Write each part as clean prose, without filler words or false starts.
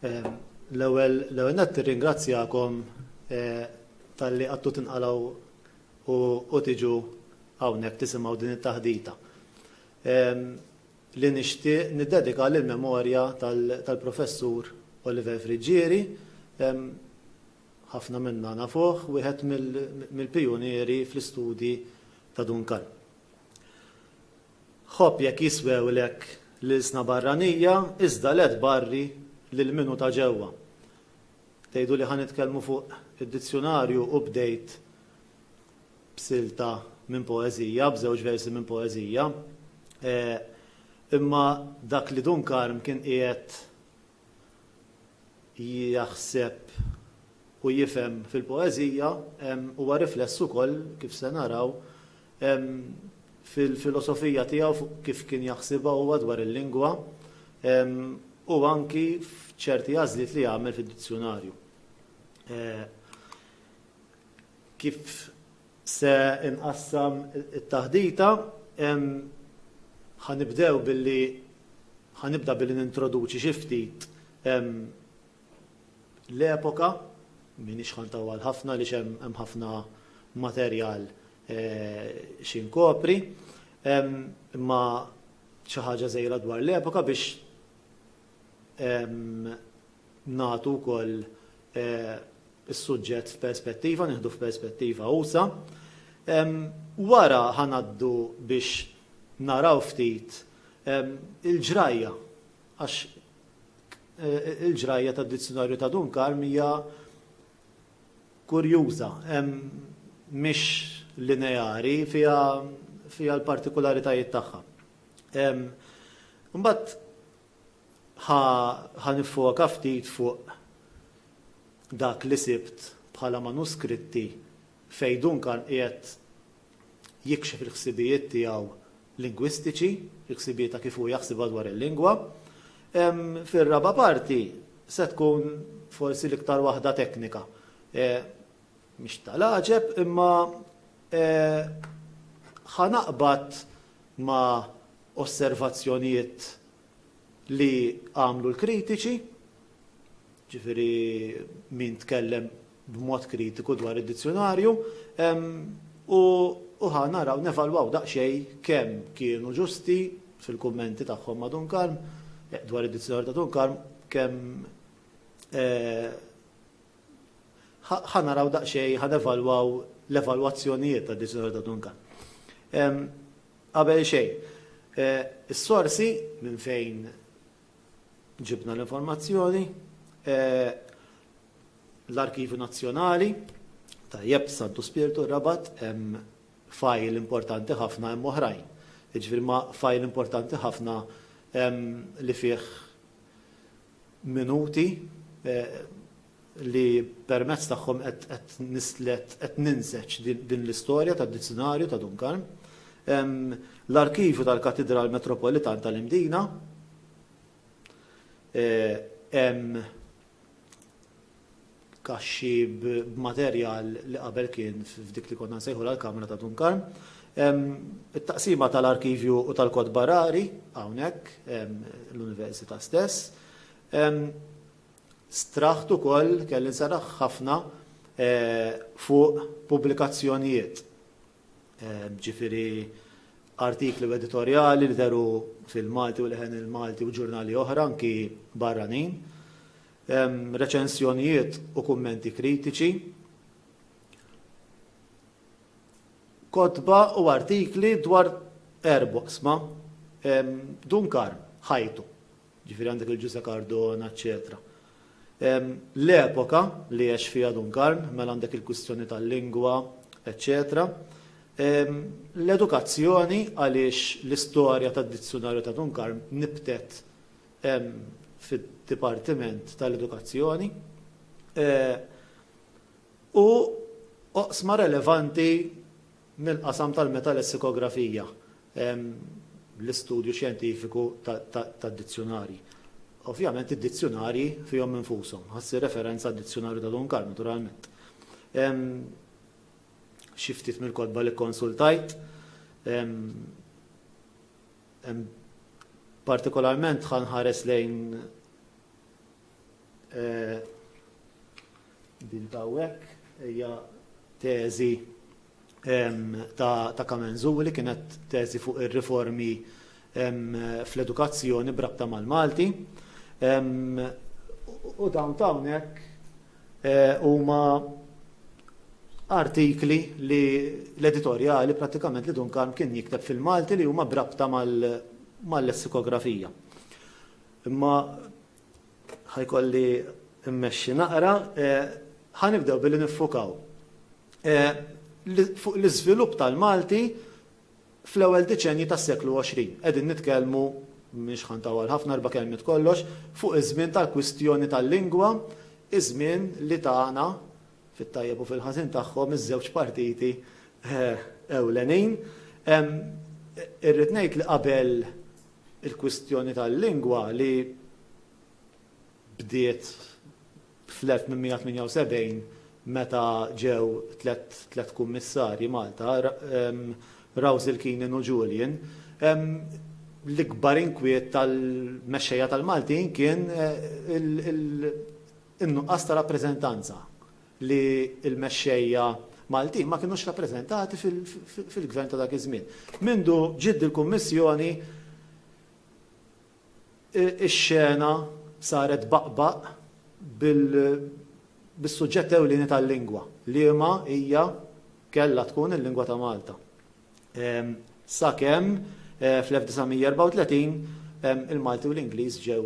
L-ewwel nett nirringrazzjakom tal-li għadtu tinqalgħu u tiġu hawnhekk tisimgħu din it-taħdita. Li nixtieq niddedika lill-memorja tal-professur Oliver Friġġieri, ħafna minna nafuh, wieħed mill-pijunieri fl-istudji ta' Dunkarm. Ħobb jekk jiswewlek l-isna barranija, iżda led barri lil minu ta' ġewwa. Tgħidu li ħanitkellmu fuq id-dizzjonarju u bdejt b'silta minn poeżija, b'żewġ versi minn poeżija. Imma dak li Dunkarm kien qiegħed jaħseb u jifhem fil-poeżija huwa rifless ukoll kif se naraw fil-filosofija tiegħu kif kien jaħsibha huwa dwar il-lingwa u anki f'ċerti għażliet li jagħmel fid-dizzjonarju. Kif se inqassam it-taħdita, ħanibda billi nintroduċi xi ftit l-epoka, minix ħantawal ħafna li hemm ħafna materjal xinkopri, imma xi ħaġa żgħira dwar l-epoka biex nagħtu wkoll is-suġġett f'perspettiva, nieħdu f'perspettiva usa. Wara ħanaddu biex naraw ftit il-ġrajja, għax il-ġrajja tad-dizzjonarju ta' Dunkarm hija kurjuża, mhix lineari fiha l-partikularitajiet tagħha. Imbagħad ħanifoka ftit fuq dak li sibt bħala manuskritti fejn Dunkarm qiegħed jikxef il-ħsibijiet tiegħu lingwistiċi, il-ħsibijiet ta' kif hu jaħsibha dwar il-lingwa. Fir-raba parti se tkun forsi l-iktar waħda teknika. Mhix tal-għaġeb imma ħanaqbad ma' osservazzjonijiet li għamlu l-kritiċi, ġifieri min tkellem b'mod kritiku dwar id-dizzjonarju, u ħanaraw nevalwaw daqsxejn kemm kienu ġusti fil-kummenti tagħhom ma' Dunkarm dwar id-dizzjonarju ta' Dunkarm, kemm ħanaraw daqsxejn ħanevalwaw l-evalwazzjonijiet tad-dizzjonarju ta' Dunkarm. Qabel xejn, is-sorsi minn fejn ġibna l-informazzjoni, l-Arkivju Nazzjonali tajjeb Santu Spiritu Rabat hemm fajl importanti ħafna hemm oħrajn. Jiġifieri ma' fajl importanti ħafna li fih minuti li permezz tagħhom qed ninseċ din l-istorja tad-dizzjonarju ta' Dunkarm. L-Arkivju tal-Katedral Metropolitan tal-Imdina, hemm kaxxi b'materjal li qabel kien f'dik li konna nsejħu l-Kamra ta' Dunkarm. It-taqsima tal-Arkivju u tal-Kod Barari hawnhekk l-Università stess. Straħt ukoll kelli nsaraħ ħafna fuq pubblikazzjonijiet. Ġifieri artikli u editorjali li deru fil-Malti u leħen il-Malti u ġurnali oħra anki barranin. Reċensjonijiet u kummenti kritiċi, kotba u artikli dwar erboqsma, Dunkarm, ħajtu, ġifieri għandek il-Ġuse Cardona, eccetera. L-epoka li għex fiha Dunkarm, mela għandek il-kwistjoni tal-lingwa, eccetera. L-edukazzjoni għaliex l-istorja tad-dizzjonarju ta' Dunkarm nibtet fid-Dipartiment tal-Edukazzjoni u oqsma relevanti mill-qasam tal-metalessikografija, l-istudju xjentifiku tad-dizzjonarji. Ovvjament id-dizzjonarji fihom infushom, ħassi referenza għad-dizzjonarju ta' Dunkarm naturalment. Xi ftit mill-kotba li konsultajt, partikolarment ħanħares lejn din tawek hija teżi ta' Kamenzuli, kienet teżi fuq ir-riformi fl-edukazzjoni brabta mal-Malti. U dawn ta' hawnhekk huma artikli li l-editorjali prattikament li Duncan kien jikteb fil-Malti li huma brabta mal-lessikografija. Imma ħajkolli immexxi naqra, ħanibdew billi niffukaw fuq l-iżvilupp tal-Malti fl-ewwel deċenji tas-seklu 20. Qegħdin nitkellmu mhix ħantawal ħafna 4 kelmiet kollox fuq iż-żmien tal-kwistjoni tal-lingwa, iż-żmien li tagħna fit-tajjeb u fil-ħażin tagħhom iż-żewġ partiti ewlenin. Irrid ngħid li qabel il-kwistjoni tal-lingwa li bdiet fl-1878 meta ġew tliet kummissarji Malta, Rawsil, Keenan u Julian, l-ikbar inkwiet tal-mexxejja tal-Maltin kien in-nuqqas ta' rappreżentanza li l-mexxejja Maltin ma kinux rappreżentati fil-gvern ta' dak iż-żmien. Mindu ġiet il-Kummissjoni ix-xena saret baqbaq bis-suġġett ewlieni tal-lingwa li ma hija kellha tkun il-lingwa ta' Malta. Sakemm fl-1934 il-Malti u l-Ingliż ġew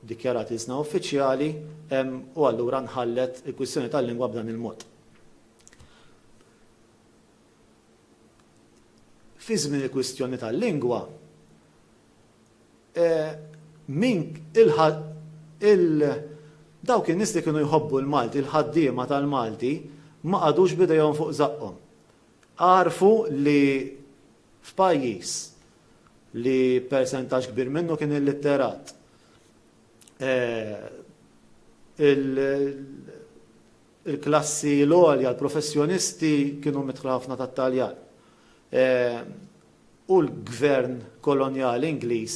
dikjarati isna uffiċjali u allura nħallet il-kwistjoni tal-lingwa b'dan il-mod. Fi żmien il-kwistjoni tal-lingwa dawk in-nies li kienu jħobbu l-Malti, il-ħaddiema tal-Malti, ma qadux bidejhom fuq żaqhom. Għarfu li f'pajjiż li persentaġġ kbir minnu kien illitterat, il-klassi l-għolja, l-professjonisti kienu mitħla ħafna tat-Taljan. U l-gvern kolonjali Ingliż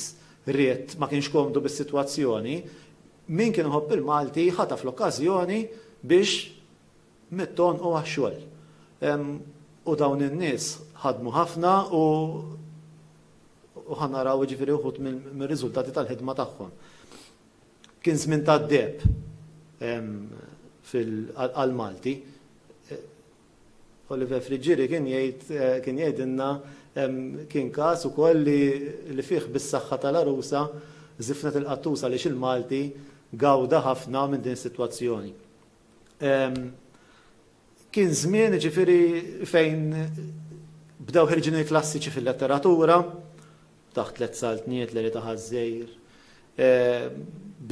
ried ma kienx komdu bis-sitwazzjoni, min kien iħobb il-Malti ħata fl-okkażjoni biex mitton u għax-xogħol. U dawn in-nies ħadmu ħafna u ħanaraw ġifieri wħud mir-riżultati tal-ħidma tagħhom. Kien żmien tad-deb għall-Malti. Oliver Friġġieri kien jgħidilna kien każ ukoll li fih bis-saħħa tal-arusa żifnet il-qattusa għaliex il-Malti gawda ħafna minn din is-sitwazzjoni. Kien żmien ġifieri fejn bdew ħirġini klassiċi fil-letteratura, taħt Tliet Saltniet, Leli ta' Ħażżejr,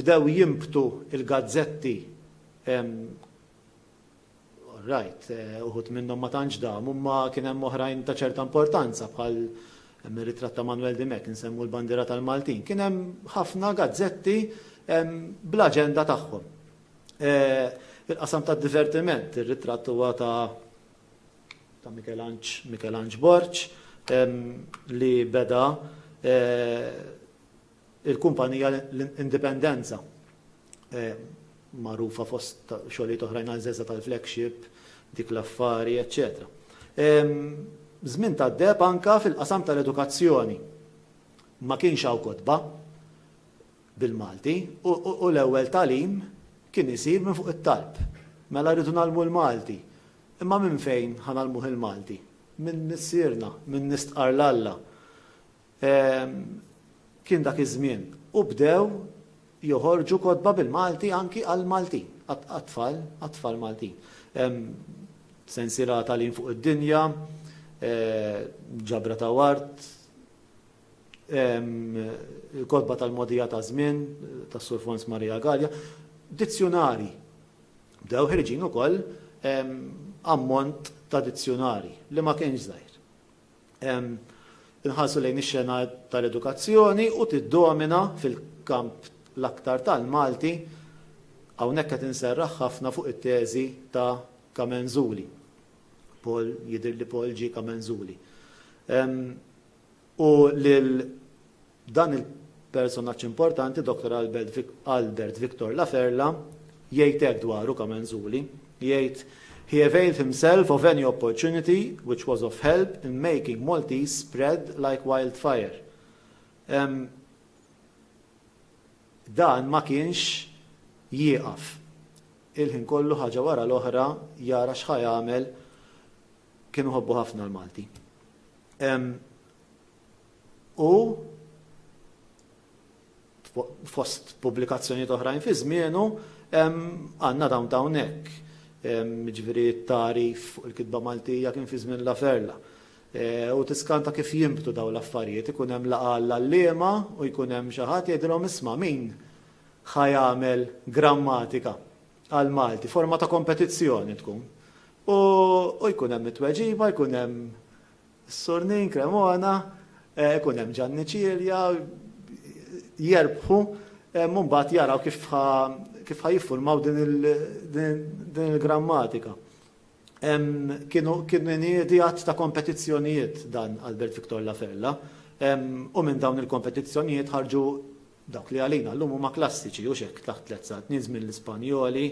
bdew jimbtu il-gazzetti, uħud minnhom ma tantx damu, imma kien hemm oħrajn ta' ċerta importanza bħal ir-ritratt ta' Manuel Dimek insemmu l-bandiera tal-Maltin. Kien hemm ħafna gazzetti bl-aġenda tagħhom. Il-qasam tad-divertiment, ir-ritratt huwa ta' Michelangelo Borch li beda il-kumpanija l-Indipendenza magħrufa fost xogħlijiet oħrajn għażeża tal-flagship, dik l-affari, eċċetera. Żmien tad-deb anke fil-qasam tal-edukazzjoni ma kienx hawn kotba bil-Malti u l-ewwel tagħlim kien isir minn fuq it-talb. Mela rridu nagħlmu l-Malti. Imma minn fejn ħanalmuh il-Malti? Minn nissierna, minn nistqar l-Alla. Kien dak iż-żmien. U bdew joħorġu kotba bil-Malti anki għal-Maltin, għat-tfal Maltin. Sensiera tagħlim fuq id-dinja, ġabra ta' wart, kotba tal-modija ta' żmien, tas Sur Fons Marija Galja, dizzjonari. Bdew ħirġin ukoll ammont ta' dizzjonari li ma kienx żgħir. Inħarsu lejn ix-xena tal-edukazzjoni u tiddomina fil-kamp l-aktar tal-Malti hawnhekk qed inserraħ ħafna fuq it-teżi ta' Kamenzuli. Jidher li Paul G. Kamenzuli. U lil dan il-personaġġ importanti, Dr. Albert Victor Laferla, jgħid hekk dwaru Kamenzuli, jgħid he availed himself of any opportunity which was of help in making Maltese spread like wildfire. Dan ma kienx jieqaf. Il-ħin kollu ħaġa wara l-oħra jara x'ħajamel kienu ħobbu ħafna l-Malti. U fost pubblikazzjonijiet oħrajn fi żmienu għandna Downtown hekk. Ġifieri t-tarif fuq il-kitba Maltija kien fi żmien la Ferla. U tiskanta kif jimbtu daw l-affarijiet, ikun hemm laqgħa l-allima u jkun hemm xi ħadd jgħidilhom isma' min ħajamel grammatika għal Malti, forma ta' kompetizzjoni tkun. U jkun hemm it-tweġiba, jkun hemm s-Surnin Cremona, jkun hemm Ġanni Ċilja, jerbħu, mbagħad jaraw kif ħajiffurmaw din il-grammatika. Kienu idejat ta' kompetizzjonijiet dan Albert Victor Lafella, u minn dawn il-kompetizzjonijiet ħarġu dawk li għalina l-lum huma klassiċi u xek taħt tletzat nizmin l-Ispanjoli,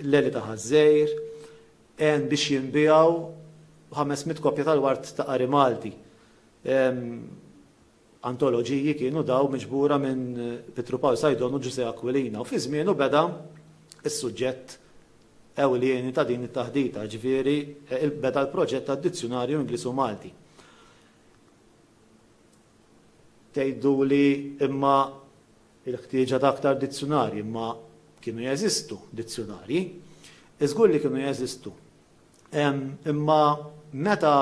l-Eli ta' Ħażejr, biex jinbijaw 500 kopja tal-wart ta' qari Malti. Antoloġiji kienu daw miġbura minn Pietro Paul Sajdon u Giuseppe Aquilina u fi żmienu beda is-suġġett ewlieni ta' din it-taħdita, ġifieri beda l-proġett tad-Dizzjonarju Ingliż u Malti. Tgħiduli imma il-ħtieġa ta' aktar dizzjonarji, imma kienu jeżistu dizzjonarji, iżgur li kienu jeżistu. Imma meta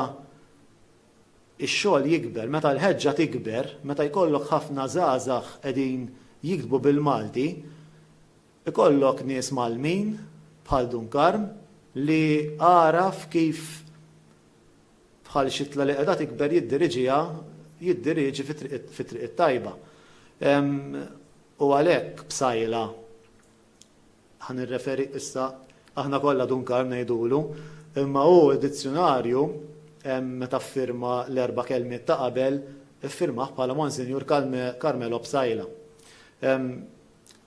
ix-xogħol jikber, meta l-ħeġġa tikber, meta jkollok ħafna żgħażagħ qegħdin jiktbu bil-Malti, ikollok nies Malmin bħal Dunkarm li għaraf kif bħal xitla li qiegħda tikber jiddiriġi fit-triq it-tajba. U għalhekk b'sajla ħan irreferi issa aħna kollha Dunkarm ngħidulu, imma hu d-dizzjonarju meta ffirma l-erba' kelmiet ta' qabel iffirmah bħala Monsinjur Carmelo Bsajla.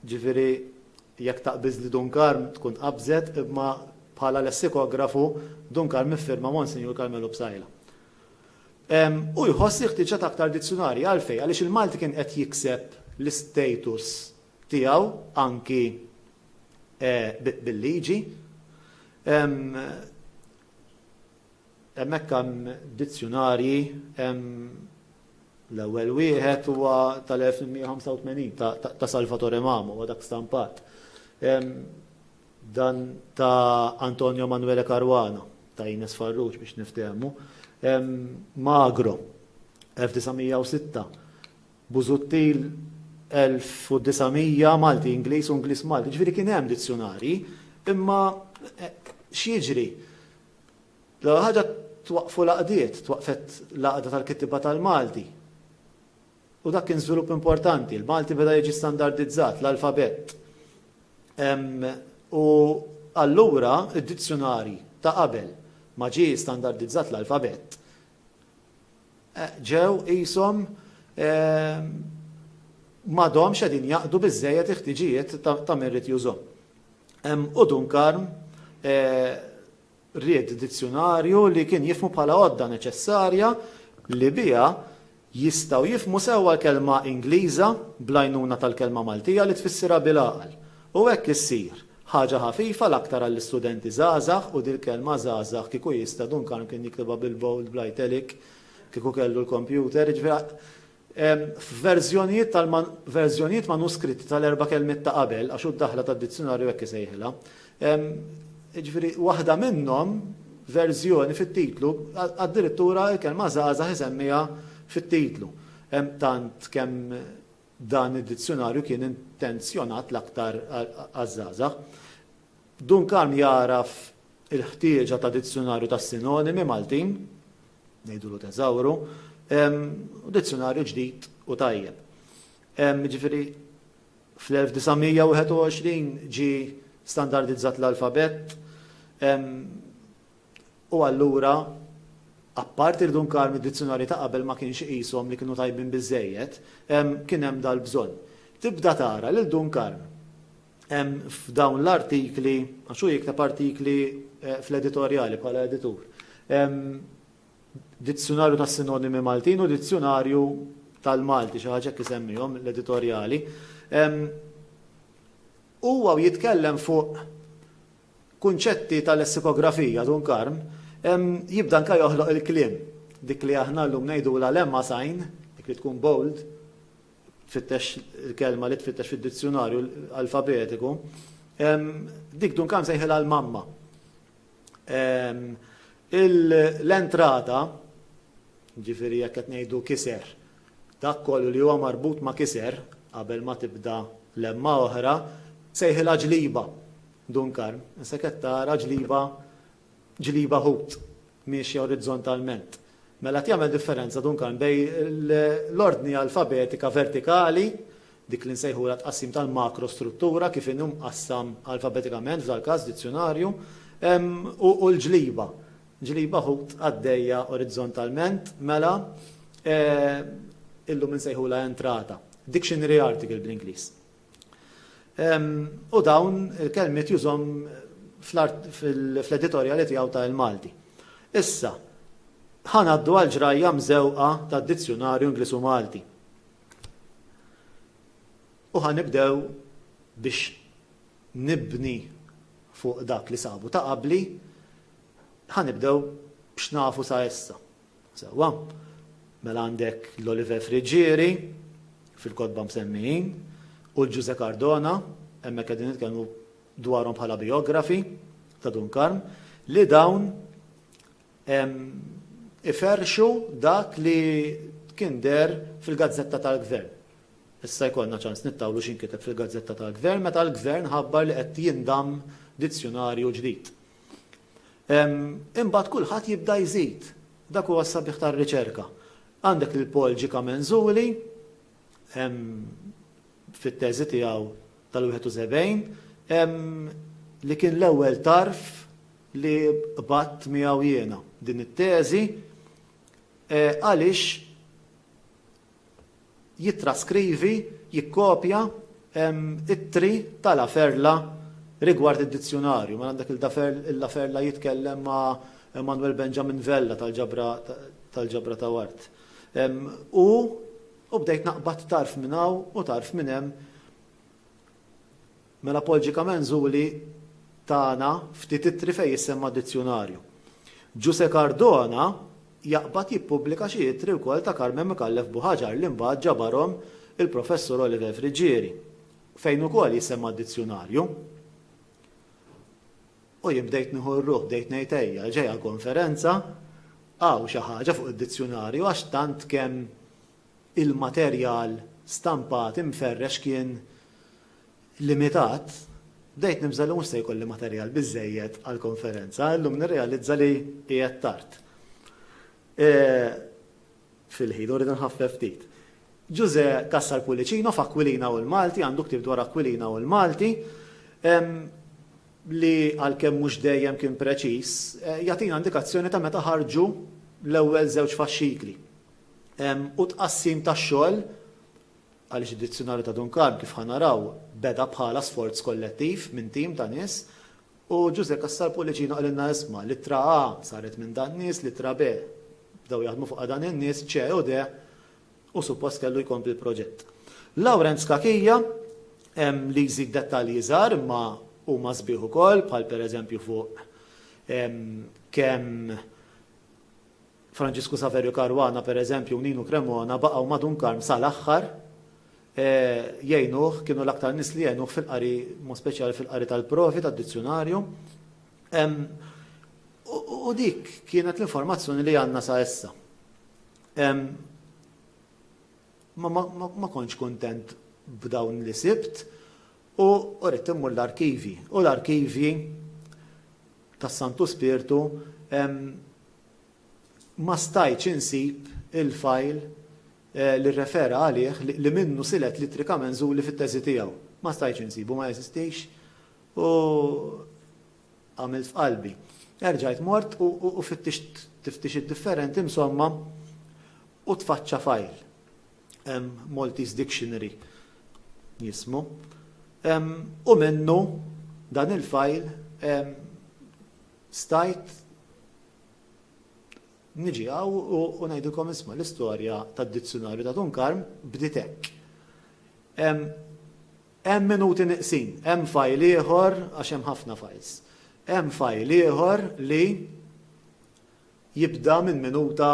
Ġifieri jekk taqbiż li Dunkarm tkun qabżet imma bħala lessikografu Dunkarm iffirma Monsinjur Carmelo Bsajla. U jħoss ħtieġa ta' aktar dizzjonarji għalfejn għaliex il-Malti kien qed jikseb l-istatus tiegħu anki bil-liġi. Hemmhekk hemm dizzjonarji l-ewwel wieħed huwa tal-1985 ta' Salvatore Mamo u dak stampat. Dan ta' Antonio Manuele Caruana ta' Ines Farrugia biex niftehmu. Magro 1906. Busuttil 1900 Malti Ingliż u Ingliż Malti. Ġifieri kien hemm dizzjonarji, imma x'jiġri? L-ħaġa twaqfu laqdiet, twaqfet laqda tal-kittiba tal-Malti. U dak kien żvilupp importanti, il-Malti beda jiġi standardizzat l-alfabet. U allura id-dizzjonarji ta' qabel ma ġie standardizzat l-alfabet. Ġew qishom m'għadhomx qegħdin jaqdu biżżejjed il-ħtiġijiet ta' min rid jużhom. U Dunkarm ried dizzjonarju li kien jifhmu bħala għodda neċessarja li biha jistgħu jifhmu sewwa l-kelma Ingliża bl-għajnuna tal-kelma Maltija li tfissirha bil-għaqal. U hekk issir ħaġa ħafifa l-aktar għall-istudenti żgħażagħ u dil-kelma żgħażagħ kieku jista' Dunkarm kien jiktibha bil-bold bl-italic kieku kellu l-kompjuter. F'verżjonijiet manuskritti tal-erba' kelmiet ta' qabel għax hu d-daħla tad-dizzjonarju hekk isejħilha. Ġifieri waħda minnhom verżjoni fit-titlu addirittura l-kelma żgħażagħ isemmiha fit-titlu. Tant kemm dan id-dizzjonarju kien intenzjonat l-aktar għaż-żgħażagħ. Dunkarm jaraf il-ħtieġa ta' dizzjonarju tas-sinonimi Maltin, ngħidulu teżawru, u dizzjonarju ġdid u tajjeb. Ġifieri fl-1921 ġie standardizzat l-alfabet u allura apparti li Dunkarm id-dizzjonarji ta' qabel ma kienx qishom li kienu tajbin biżżejjed, kien hemm dal-bżonn. Tibda tara lil Dunkarm f'dawn l-artikli, għaxu jikteb artikli fl-editorjali bħala editur. Dizzjonarju tas sinonimi Maltin u dizzjonarju tal-Malti, xi ħaġa isemmihom l-editorjali. Huwa jitkellem fuq kunċetti tal-lessikografija Dunkarm, jibda anke joħloq il-kliem. Dik li aħna llum ngħidula lemma sign, dik li tkun bold, tfittex il-kelma li tfittex fid-dizzjonarju alfabetiku, dik Dunkarm sejħilha l-mamma. L-entrata, ġifieri jekk qed ngħidu kiser, dak kollu li huwa marbut ma' kiser qabel ma tibda lemma oħra, sejħilha ġliba Dunkarm. Issa qed tara ġliba ħut miexja orizzontalment. Mela tagħmel differenza Dunkarm bejn l-ordni alfabetika vertikali, dik li nsejħula tqassim tal-makrostruttura kif inhu mqassam alfabetikament f'dal-każ dizzjonarju, u l-ġliba. Ġliba ħut għaddejja orizzontalment, mela illum nsejħula entrata. Dictionary article bl-Ingliż. U dawn il-kelmiet jużhom fl-editorjali tiegħu tal-Malti. Issa, ħanaddu għal ġrajja mżewqa tad-dizzjonarju Ingliż u Malti. U ħanibdew biex nibni fuq dak li sabu ta' qabli, ħanibdew biex nafu sa' issa. Sewa, mela għandek l-Oliver Frigieri fil-kodba msemmijin u l-Giuseppe Cardona, hemmhekk qegħdin nitkellmu dwarhom bħala biografi ta' Dunkarm, li dawn iferxu dak li kien der fil-Gazzetta tal-Gvern. Issa jkollna ċans nittawlu x'inkiteb fil-Gazzetta tal-Gvern meta l-Gvern ħabbar li qed jindam dizzjonarju ġdid. Imbagħad kulħadd jibda jżid. Dak huwa s-sabiħ tar-riċerka. Għandek lil Paul G. Kamenzuli fit-teżi tiegħu tal-71 li kien l-ewwel tarf li batt miegħu jiena din it-teżi għaliex jittraskrivi, jikkopja it-tri tal-Aferla rigward id-dizzjonarju. Ma għandek il-Aferla jitkellem ma' Emanuel Benjamin Vella tal-ġabra ta' Wart. U bdejt naqbad tarf minn hawn u tarf minn hemm. Mela Paul G. Kamenzuli tagħna ftit it-tri fejn jissemma dizzjonarju. Giuseppe Cardona jaqbad jippubblika xi jittri wkoll ta' Carmen Micallef Buħaġar li mbagħad ġabarhom il-professor Oliver Frigieri fejn ukoll jisemma d-dizzjonarju. U jien bdejt nieħu r-ruħ, bdejt ngħid ejja ġejja konferenza hawn xi ħaġa fuq id-dizzjonarju għax tant kemm il-materjal stampat imferrex kien limitat, bdejt nimżel li mhux se jkolli materjal biżżejjed għall-konferenza, llum nirrealizza li qiegħed tard. Fil-ħin u rridu nħaffef ftit. Giuseppe Cassar Pulicino f'Akwilina u l-Malti, għandu ktieb dwar Akwilina u l-Malti, li għalkemm mhux dejjem kien preċiż, jagħtina indikazzjoni ta' meta ħarġu l-ewwel żewġ faxxikli. U tqassim tax-xogħol għaliex id-dizzjonarju ta' Dunkarm kif ħanaraw beda bħala sforz kollettiv minn tim ta' nies u Giuseppe Cassar Pulicino qalilna isma' littra A saret minn dan nies, littra B bdew jaħdmu fuq dan in-nies C u D u suppost kellu jkompli l-proġett. Lawrence Kakija li jżid dettalji żgħar imma huma sbieħ ukoll bħal pereżempju fuq kemm Franġisku Saverio Caruana pereżempju u Ninu Cremona baqgħu ma' Dunkarm sal-aħħar jgħinuh kienu l-aktar nies li jgħinuh fil-qari, mod speċjali fil-qari tal-provi tad-dizzjonarju. U dik kienet l-informazzjoni li għandna sa issa. Ma kontx kuntent b'dawn li sibt u rrid immur l-arkivi. U l-arkivi tas-Santu Spiritu ma stajtx insib il-file li rrefera għalih li minnu silet li Kamenzuli fit-teżi tiegħu. Ma stajtx insibu, ma jeżistix u għamilt f'qalbi. Erġajt mort u tiftix id-differenti insomma u tfaċċa file. Maltese Dictionary jismu. U minnu dan il-fajl stajt niġi għaw u ngħidilkom isma' l-istorja tad-dizzjonarju ta' Dunkarm bdiet hekk. Hemm minuti nieqsin, hemm fajl ieħor għax hemm ħafna files. Hemm fajl ieħor li jibda minn minuta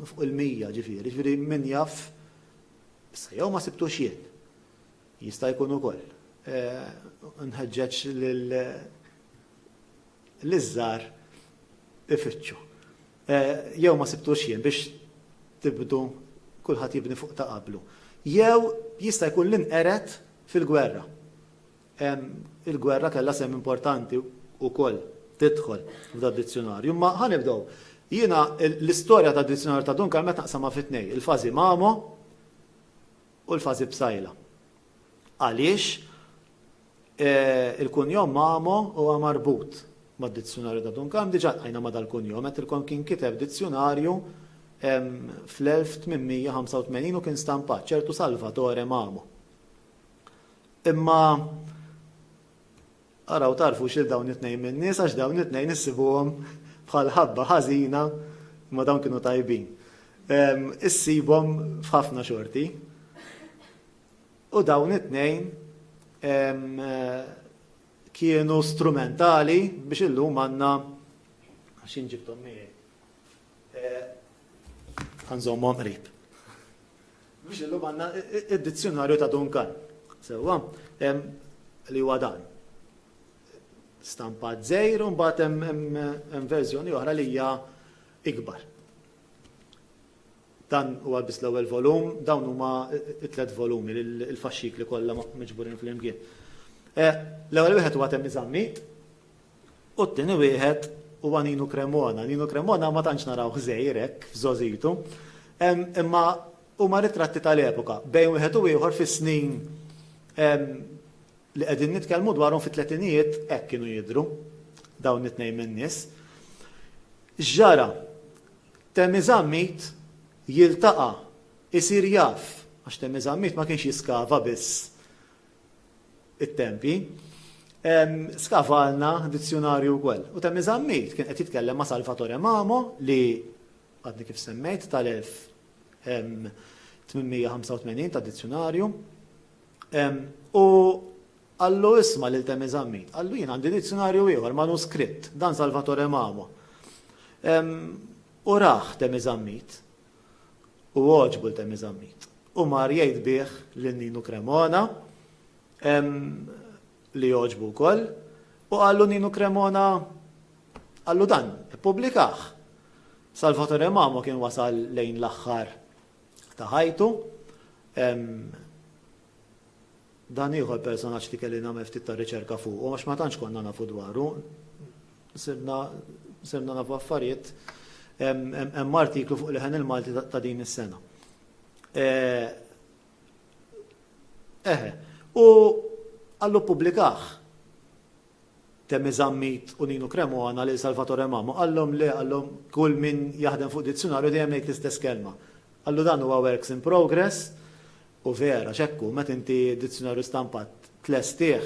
fuq il-100 ġifieri min jaf issa jew ma sibtux jien. Jista' jkun ukoll. Nħeġġeġ liż-żgħar ifittxu. Jew ma sibtux jien biex tibdu kulħadd jibni fuq ta' qablu. Jew jista' jkun l-inqeret fil-gwerra. Il-gwerra kellha sem importanti wkoll tidħol f'da dizzjonarju. Ma ħanibdew. Jiena l-istorja tad dizzjonarju ta' Dunkarm meta naqsamha fit-tnejn, il-fażi Mamo u l-fażi Bsajla. Għaliex il-kunjom Mamo huwa marbut mad-dizzjonarju ta' Dunkarm, diġà għajna ma dal-kunjom, qed ilkom kien kiteb dizzjonarju fl-1885 u kien stampat ċertu Salvatore Mamo. Imma araw tarfu xil dawn it-tnejn min-nies għax dawn it-tnejn issibuhom bħal ħabba ħażina ma dawn kienu tajbin. Issibhom f'ħafna xorti. U dawn it-tnejn kienu strumentali biex illum għandna għaxin ġibtom miegħi. Ħanżommhom qrib. Biex illum għandna id-dizzjonarju ta' Dunkarm. Sewwa li huwa dan. Stampat żgħir u mbagħad hemm verżjoni oħra li hija ikbar. Dan huwa biss l-ewwel volum, dawn huma t-tliet volumi il-faxxikli kollha miġburin fl-imkien. L-ewwel wieħed huwa Temmi Żammit u t-tieni wieħed huwa Nino Cremona. Nino Cremona ma tantx naraw żgħir hekk f'żożitu, imma huma ritratti tal-epoka bejn wieħed u ieħor fis-snin li qegħdin nitkellmu dwarhom fit-tletinijiet hekk kienu jidhru dawn it-tnejn min-nies. Ġara Temmi Żammit jiltaqa' isir jaf għax Temmi Żammit ma kienx jiskava biss it-tempi, skavalna dizzjonarju wkoll. U Temmi Żammit kien qed jitkellem ma' Salvatore Mamo li għadni kif semmejt tal-1885 ta' dizzjonarju. U għallu isma' lil Temmi Żammit, għallu jien għandi dizzjonarju ieħor manuskritt dan Salvatore Mamo. U raħ Temmi Żammit u għoġbu l-Temmi Żammit. U mar jgħid bih lil Nino Cremona li jogħġbu wkoll u għallu Nino Cremona għallu dan, ippubblikaħ. Salvatore Mamo kien wasal lejn l-aħħar ta' ħajtu. Dan ieħor personaġġ li kelli nagħmel ftit ta' riċerka fuq, u għax ma tantx konna nafu dwaru, sirna nafu affarijiet hemm artiklu fuq il-ħen il-Malti ta' din is-sena. U għallu pubblikah Temmi Żammit u Nino Cremona li Salvatore Mamo, għallhom kull min jaħdem fuq dizzjonarju dejjem ngħid l-istess kelma. Għallu dan huwa works in progress. U vera, ċekku, meta inti dizzjonarju stampat tlestih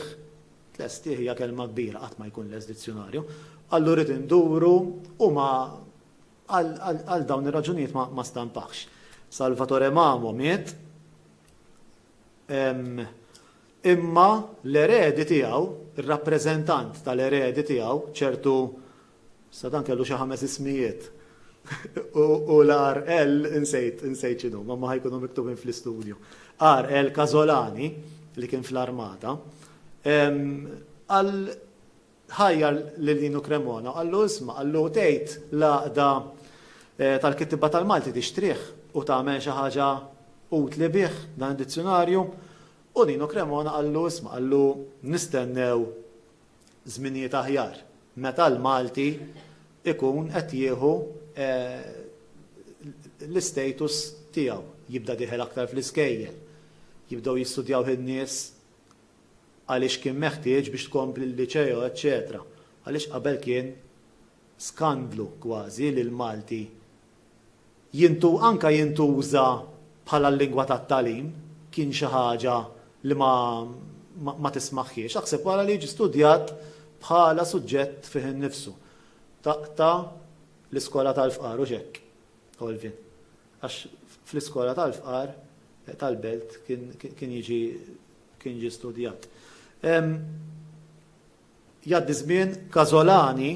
hija kelma kbira qatt ma jkun les dizzjonarju, allu rrid induru u għal dawn ir-raġunijiet ma stampax. Salvatore Mamo miet, imma l-eredi tiegħu, ir-rappreżentant tal-eredi tiegħu, ċertu sa dan kellu xi 5 ismijiet. U l-R.L. insejt xinu, ma ħajkunu miktubin fl-istudju. R.L. Casolani, li kien fl-armata, ħajjar l-Nino Cremona, għallu isma, għallu tgħid laqda tal-kittiba tal-Malti tixtrih u tagħmel xi ħaġa utli bih dan id-dizzjonarju. U Nino Cremona għallu isma, għallu nistennew żminijiet aħjar meta l-Malti ikun qed jieħu l-istatus tiegħu, jibda diħel aktar fl-iskejjel, jibdew jistudjaw in-nies għaliex kien meħtieġ biex tkompli l-liċeo, eċetera. Għaliex qabel kien skandlu kważi li l-Malti anka jintuża bħala l-lingwa tat-tagħlim, kien xi ħaġa li ma ma tismaħħiex. Aħseb wara li jiġi studjat bħala suġġett fih innifsu. Ta' l-iskola tal-fqar u ġekk, Olvin. Għax fl-iskola tal-fqar tal-belt kien jiġi studjat. Jaddi żmien Kazolani,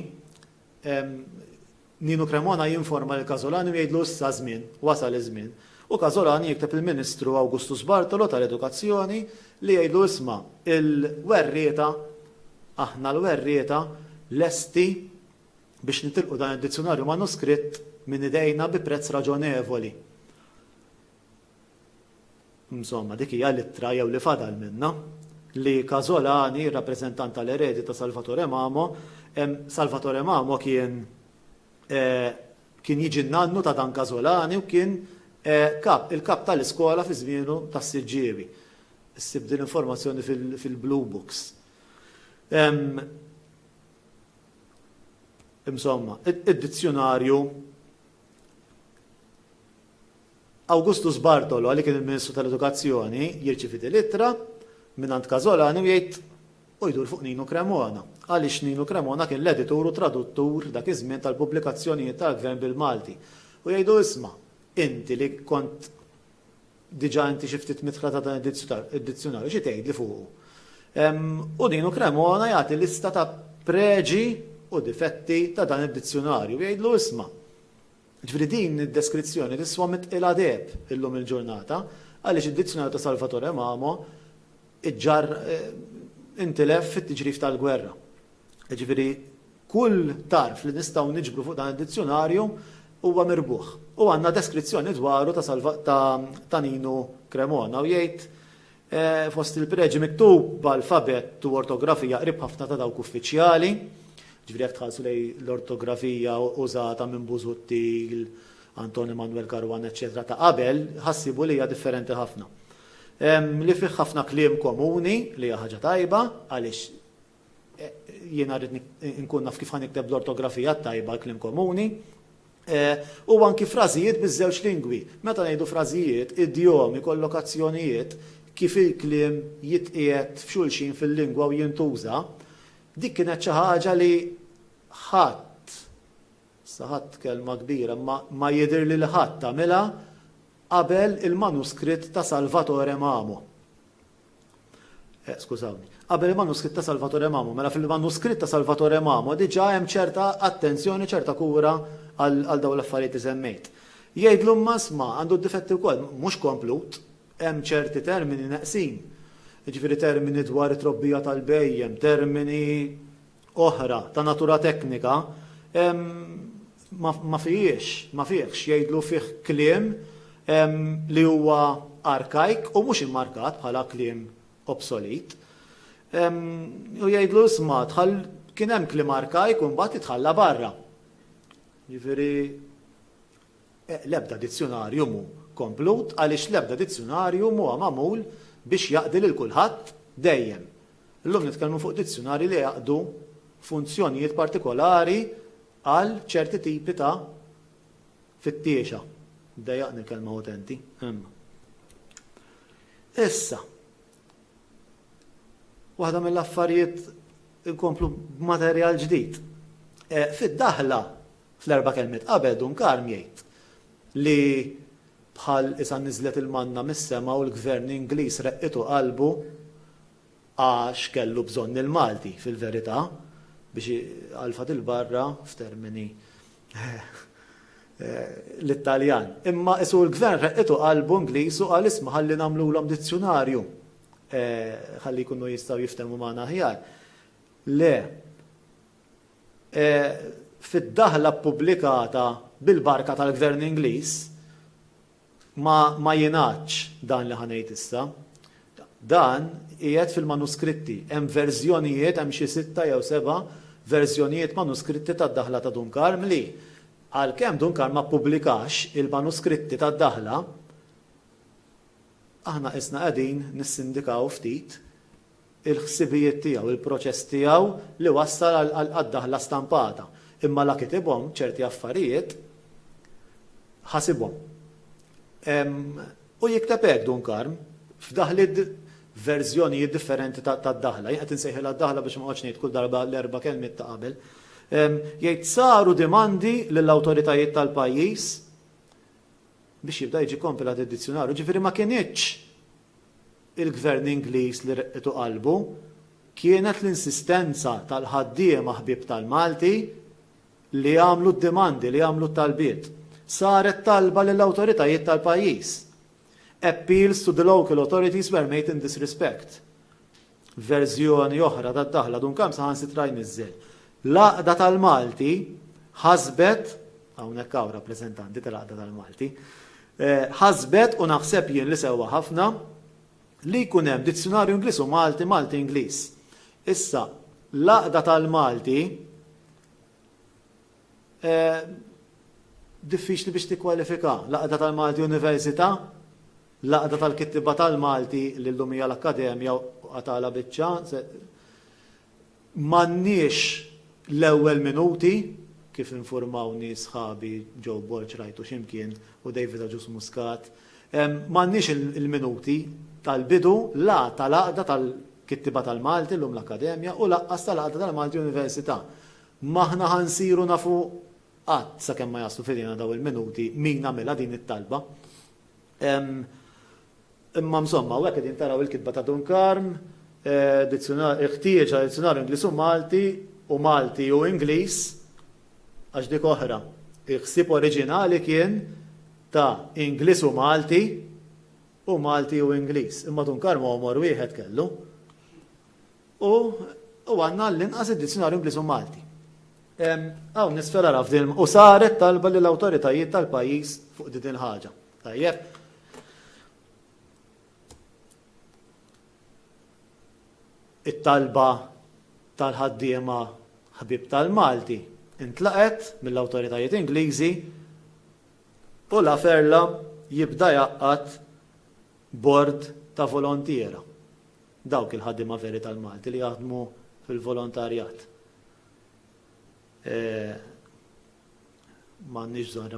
Nino Cremona jinforma l-Kazolani u jgħidlu issa żmien, wasal iż-żmien. U Kazolani jikteb il-Ministru Augustus Bartolo tal-Edukazzjoni li jgħidlu isma' il-werrieta, aħna l-werrieta lesti biex nitilqu dan id-dizzjonarju manuskritt minn idejna bi prezz raġonevoli. Insomma, dik hija littra jew li fadal minna li Kazolani, rappreżentant tal-eredi ta' Salvatore Mamo, Salvatore Mamo kien jiġi nannu ta' dan Kazolani u kien il-kap tal-iskola fi żmienu tas-Siġġievi. Issib din informazzjoni fil-Blue Books. Insomma, id-dizzjonarju Augustus Bartolo, għalli kien il-Ministru tal-Edukazzjoni, jirċifi littra minnant Kazolani u jgħid u jdur fuq Nino Cremona. Għaliex Nino Cremona kien l-editur u traduttur dak iż-żmien tal-pubblikazzjonijiet tal-Gvern bil-Malti. U jgħidu isma' inti li kont diġà inti xi ftit mitħla ta' dan id-dizzjonarju xi tgħidli fuqu. U Nino Cremona jagħti lista ta' preġi u difetti ta' dan id-dizzjonarju. Jgħidlu isma'. Ġifieri din id-deskrizzjoni tiswa mitqila deb illum il-ġurnata għaliex id-dizzjonarju ta' Salvatore Mamo iġġar intilef fit-tiġrif tal-gwerra. Ġifieri kull tarf li nistgħu niġbru fuq dan id-dizzjonarju huwa mirbuħ. U għandna deskrizzjoni dwaru ta' Nino Cremona u jgħid fost il-preġi miktub b'alfabet u ortografija qrib ħafna ta' dawk uffiċjali. Ġifieri jekk tħallsu lej l-ortografija użata minn Busuttil, Antonio Manuel Caruana, eċetera ta' qabel, ħassibu li hija differenti ħafna. Li fih ħafna kliem komuni li hija ħaġa tajba għaliex jiena rrid nkun naf kif ħanikteb l-ortografija tajba kliem komuni. U anki frażijiet biż-żewġ lingwi. Meta ngħidu frażijiet, idjomi, kollokazzjonijiet, kif il-kliem jitqiegħed f'xulxin fil-lingwa u jintuża, dik kienet xi ħaġa li ħadd kelma kbira, ma jidher li ħadd tagħmilha qabel il-manuskritt ta' Salvatore Mamo. Skużawni. Qabel il-manuskritt ta' Salvatore Mamo, mela fil-manuskritt ta' Salvatore Mamo diġà hemm ċerta attenzjoni, ċerta kura għal dawn l-affarijiet li semmejt. Jgħidlu ma' għandu d-difetti wkoll, mhux komplut, hemm ċerti termini neqsin. Jiġifieri termini dwar it-trobbija tal-bejjem, termini oħra ta' natura teknika, ma fihiex jgħidlu fih kliem li huwa arkajk u mhux immarkat bħala kliem obsolit. U jgħidlu isma' kien hemm kliem arkajk u mbagħad itħalla barra. Ġifieri l-ebda dizzjonarju mu komplut għaliex l-ebda dizzjonarju huwa magħmul biex jaqdi lil kulħadd dejjem. Illum nitkellmu fuq dizzjonarji li jaqdu funzjonijiet partikolari għal ċerti tipi ta' fittiexa. Dejjaqni kelma utenti. Issa, waħda mill-affarijiet inkomplu b'materjal ġdid. Fid-daħla fl-erba' kelmiet qabel Dunkarm jgħid li bħal issa niżlet il-manna mis-sema u l-gvern Ingliż reqqitu qalbu għax kellu bżonn il-Malti fil-verità biex għalfat il-barra f'termini l-Italjan. Imma isu l-gvern reqqitu qalbu Ingliż u qal isma' ħalli nagħmluhom dizzjonarju ħalli jkunu jistgħu jiftehmu magħna aħjar. Le, fid-daħla ppubblikata bil-barka tal-gvern Ingliż ma jingħadx dan li ħanejt issa. Dan qiegħed fil-manuskritti. Hemm verżjonijiet, hemm xi 6 jew 7 verżjonijiet manuskritti tad-daħla ta' Dunkarm li għalkemm Dunkarm ma ppubblikax il-manuskritti tad-daħla, aħna isna qegħdin nissindikaw ftit il-ħsibijiet tiegħu, il-proċess tiegħu li wassal għad-daħla stampata. Imma la kitibhom ċerti affarijiet ħasibhom. U jikteb hekk Dunkarm f'daħliet verżjonijiet differenti tad-daħla. Jien qed insejħilha d-daħla biex ma noqgħodx ngħid kull darba l-erba' kelmiet ta' qabel. Jgħid saru dimandi lill-awtoritajiet tal-pajjiż biex jibda jiġi kompilat id-dizzjonarju. Ġifieri ma kienitx il-Gvern Ingliż li reqqitu qalbu, kienet l-insistenza tal-ħaddiema ħbieb tal-Malti li għamlu d-dimandi, li għamlu t-talbiet. Saret talba lill-awtoritajiet tal-pajjiż. Appeals to the local authorities were made in this respect. Verżjoni oħra tad-daħla Dunkam saħansitra jniżżel. L-Għaqda tal-Malti ħasbet, hawnhekk hawn rappreżentanti tal-Għaqda tal-Malti, ħasbet u naħseb jien li sewwa ħafna li jkun hemm dizzjonarju Ingliż u Malti, Malti Ingliż. Issa, l-Għaqda tal-Malti diffiċli biex tikkwalifika. L-Għaqda tal-Malti Università, l-Għaqda tal-Kittiba tal-Malti li llum hija l-Akkademja u għatala biċċa, m'għandniex l-ewwel minuti kif informawni sħabi Joe Borch rajtu x'imkien u David Aġus Muscat. M'għandniex il-minuti tal-bidu la tal-Għaqda tal-Kittiba tal-Malti llum l-Akkademja u laqqas tal-Għaqda tal-Malti Università. Maħna ħansiru nafu qatt sakemm ma jaslu fidina daw il-minuti min għamilha din it-talba. Imma msomma, u għek taraw il-kitba ta' Dunkarm, ħtieġa dizzjonarju Ingliż u Malti u Ingliż, għax dik oħra. Il-ħsieb oriġinali kien ta' Ingliż u Malti u Ingliż. Imma Dunkarm għomor wieħed kellu. U għanna l-inqas id-dizzjonarju Ingliż u Malti. Għaw nisfera raf din, u saret talba l-awtoritajiet tal-pajjiż fuq din ħaġa. Tajjeb. It-talba tal-ħaddiema ħbib tal-Malti intlaqet mill-awtoritajiet Ingliżi u la ferla jibda jaqqat bord ta' volontiera. Dawk il-ħaddiema veri tal-Malti li jaħdmu fil-volontarjat. M'għandniex bżonn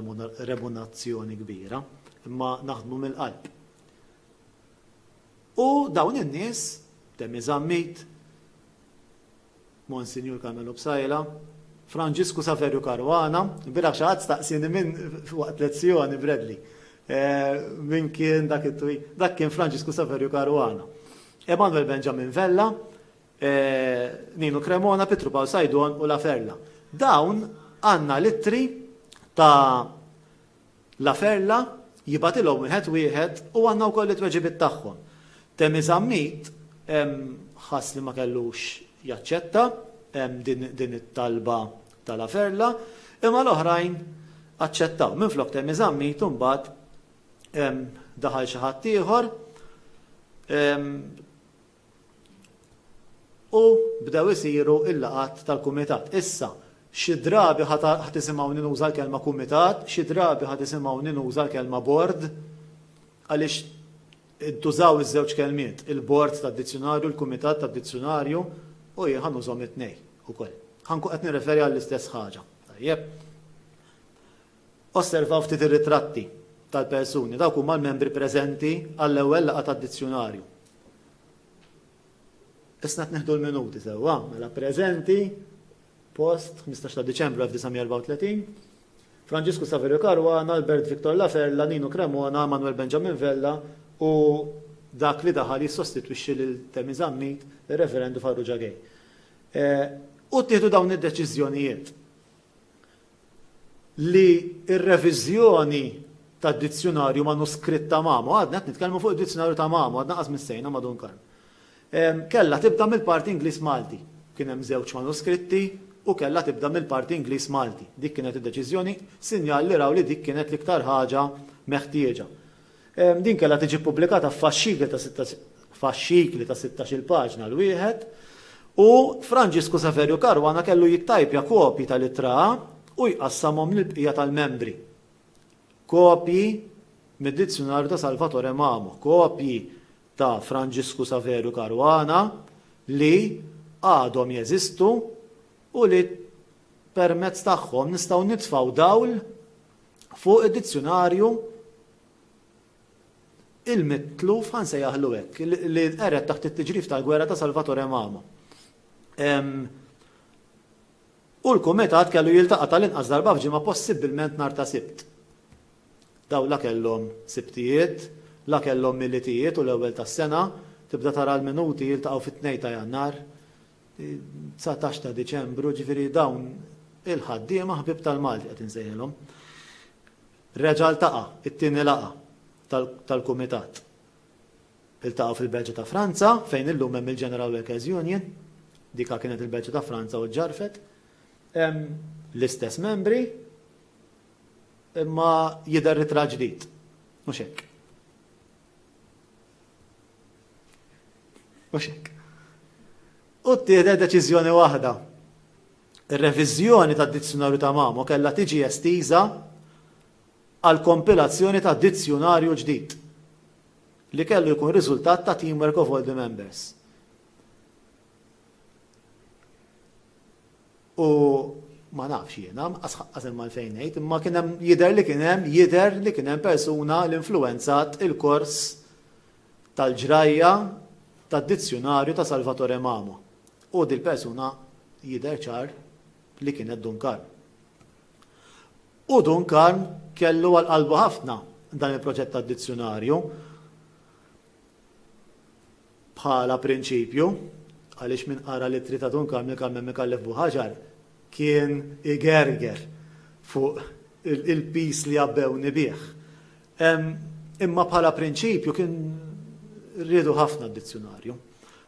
remunerazzjoni kbira, imma naħdmu mill-qalb. U dawn in-nies Temmi Zammit, Monsinjur Kamelu Bsajla, Franġisku Saverju Karwana, birax ħadd staqsini minn waqt lezzjoni Bradley. Min kien dak kien Franġisku Saverju Karwana. Emanuel Benjamin Vella, Nino Cremona, Petru Paul Sajdon u La Ferla. Dawn għandna littri ta' La Ferla jibatilhom wieħed u għandna wkoll it-tweġibiet tagħhom. Temmi Zammit ħass li ma kellux jaċċetta din it-talba tal-La Ferla, imma l-oħrajn aċċettaw. Minflok Temmi Zammit imbagħad daħal xi ħadd ieħor u bdew isiru il-laqat tal-kumitat. Issa, xi drabi ħadd isimgħu nuża l-kelma kumitat, xi drabi ħadd isimgħu nuża l-kelma board, għaliex tużaw iż-żewġ kelmiet, il-bord tad-dizzjonarju, il-kumitat tad-dizzjonarju u jien użhom it-tnejn ukoll. Ħankun qed nirreferi għall-istess ħaġa. Tajjeb. Osservaw ftit ir-ritratti tal-persuni, dawk huma l-membri preżenti għall-ewwel laqgħa tad-dizzjonarju. Issa qed neħdu l-minuti sewwa, mela preżenti post 15 ta' Diċembru 1934, Franġisku Saverju Karwana, Albert Viktor La Ferla, Nino Cremona, Manuel Benjamin Vella u dak li daħal jissostitwixxi lil Temmi Zammit ir-referendu Farrugia Gay. U ttieħdu dawn id-deċiżjonijiet li r-reviżjoni tad-dizzjonarju manuskritt ta' Mamo, għadna qed nitkellmu fuq id-dizzjonarju ta' Mamo, għadna qas missejna ma' Dunkarm. Kella tibda mill-parti Ingliż Malti. Kien hemm żewġ manuskritti u kella tibda mill-parti Ingliż Malti. Dik kienet id-deċiżjoni, sinjal li raw li dik kienet l-iktar ħaġa meħtieġa. Din kella tiġi pubblikata f'faxxikli ta' 16 paġna l-wieħed u Franġisku Saverju Karwana kellu jittajpja kopji tal-ittra u jqassamhom lill-bqija tal-membri. Kopji mid-dizzjonarju ta' Salvatore Mamo, kopji ta' Franġisku Saverju Karwana li għadhom jeżistu u li permezz tagħhom nistgħu nitfgħu dawl fuq id-dizzjonarju il-mitluf ħanse jaħlu hekk li qeret taħt it-tiġrif tal-gwerra ta' Salvatore Mamo. U l-kumitat kellu jiltaqa' tal-inqas darba f'ġimgħa possibbilment nhar ta' Sibt. Daw la kellhom sibtijiet, la kellhom militijiet u l-ewwel tas-sena tibda tara l-minuti jiltaqgħu fit-2 ta' Jannar, 19 ta' Diċembru, ġifieri dawn il-ħaddiema ħbib tal-Malti qed insejħilhom. Reġa' ltaqa' it-tieni laqa' tal-kumitat. Iltaqgħu fil-Belġa ta' Franza fejn illum hemm il-General Workers Union, dika kienet il-Belġa ta' Franza u ġarfet. L-istess membri imma jidher ritra ġdid. Mhux hekk. Mhux hekk. U ttieħdet deċiżjoni waħda. Ir-reviżjoni tad-dizzjonarju ta' Mamo kellha tiġi estiża għal kompilazzjoni ta' dizzjonarju ġdid li kellu jkun riżultat ta' teamwork of all the members. U ma nafx jiena, għazem mal-fejn ngħid, imma kien hemm jidher li kien hemm persuna l-influenzat il-kors tal-ġrajja tad-dizzjonarju ta' Salvatore Mamo. U dil-persuna jidher ċar li kienet Duncan. U Duncan kellu għal-qalbu ħafna dan il-proġett tad-dizzjonarju bħala prinċipju, għaliex min qara l-ittri ta' Duncan mill-Kammen Mikallef Buħaġar kien igerger fuq il-pis li jabbewni bih. Imma bħala prinċipju kien rridu ħafna d-dizzjonarju.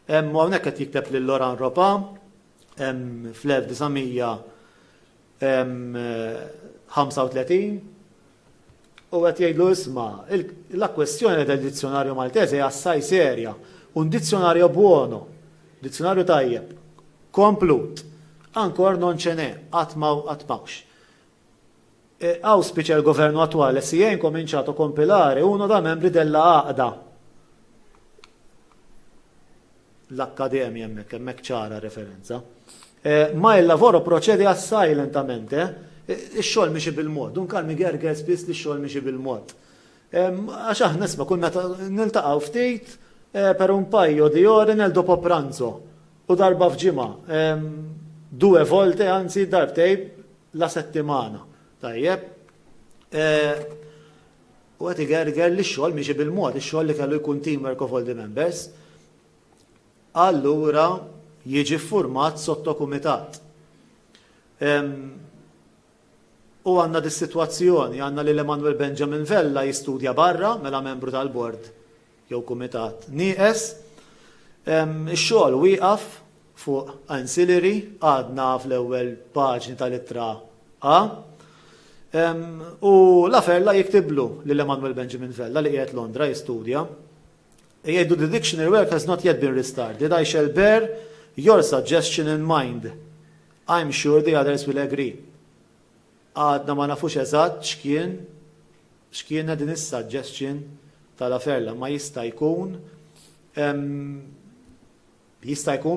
U hawnhekk qed jikteb lil Laurent Ropa fl-1935 u qed jgħidlu isma' la kwestjoni del-dizzjonarju Maltese hija assai serja, un dizzjonarju buono, dizzjonarju tajjeb, komplut, ankor non ce n'è, għatmawx. Auspicia il governo attuale si è incominciato a compilare uno da membri della AQDA. L-Akkademja hemmhekk ċara referenza. Ma il lavoro procede assai lentamente, ix-xogħol mixi bil-mod, Duncan migerger spiss li x-xogħol mixi bil-mod. Għax aħna nisma' kull meta niltaqgħu ftit per un paio di ore nel dopo pranzo u darba f'ġimgħa. 2 volte, anzi darbtej la settimana. Tajjeb. U għet igerger li x-xogħol mixi bil-mod, ix-xogħol li kellu jkun teamwork of all the members. Allura jiġi format sottokumitat. U għandna dis-sitwazzjoni, għandna li Emanuel Benjamin Vella jistudja barra mela membru tal-bord jew kumitat nieqes. Ix-xogħol wieqaf fuq ancillary għadna fl-ewwel paġni tal-ittra A. U l-Ferla jiktiblu lil Emanuel Benjamin Vella li qiegħed Londra jistudja. Jgħidu the dictionary work has not yet been restarted. I shall bear your suggestion in mind. I'm sure the others will agree. Għadna ma nafux eżatt x'kien din is-suggestion tal-Ferla ma jista' jkun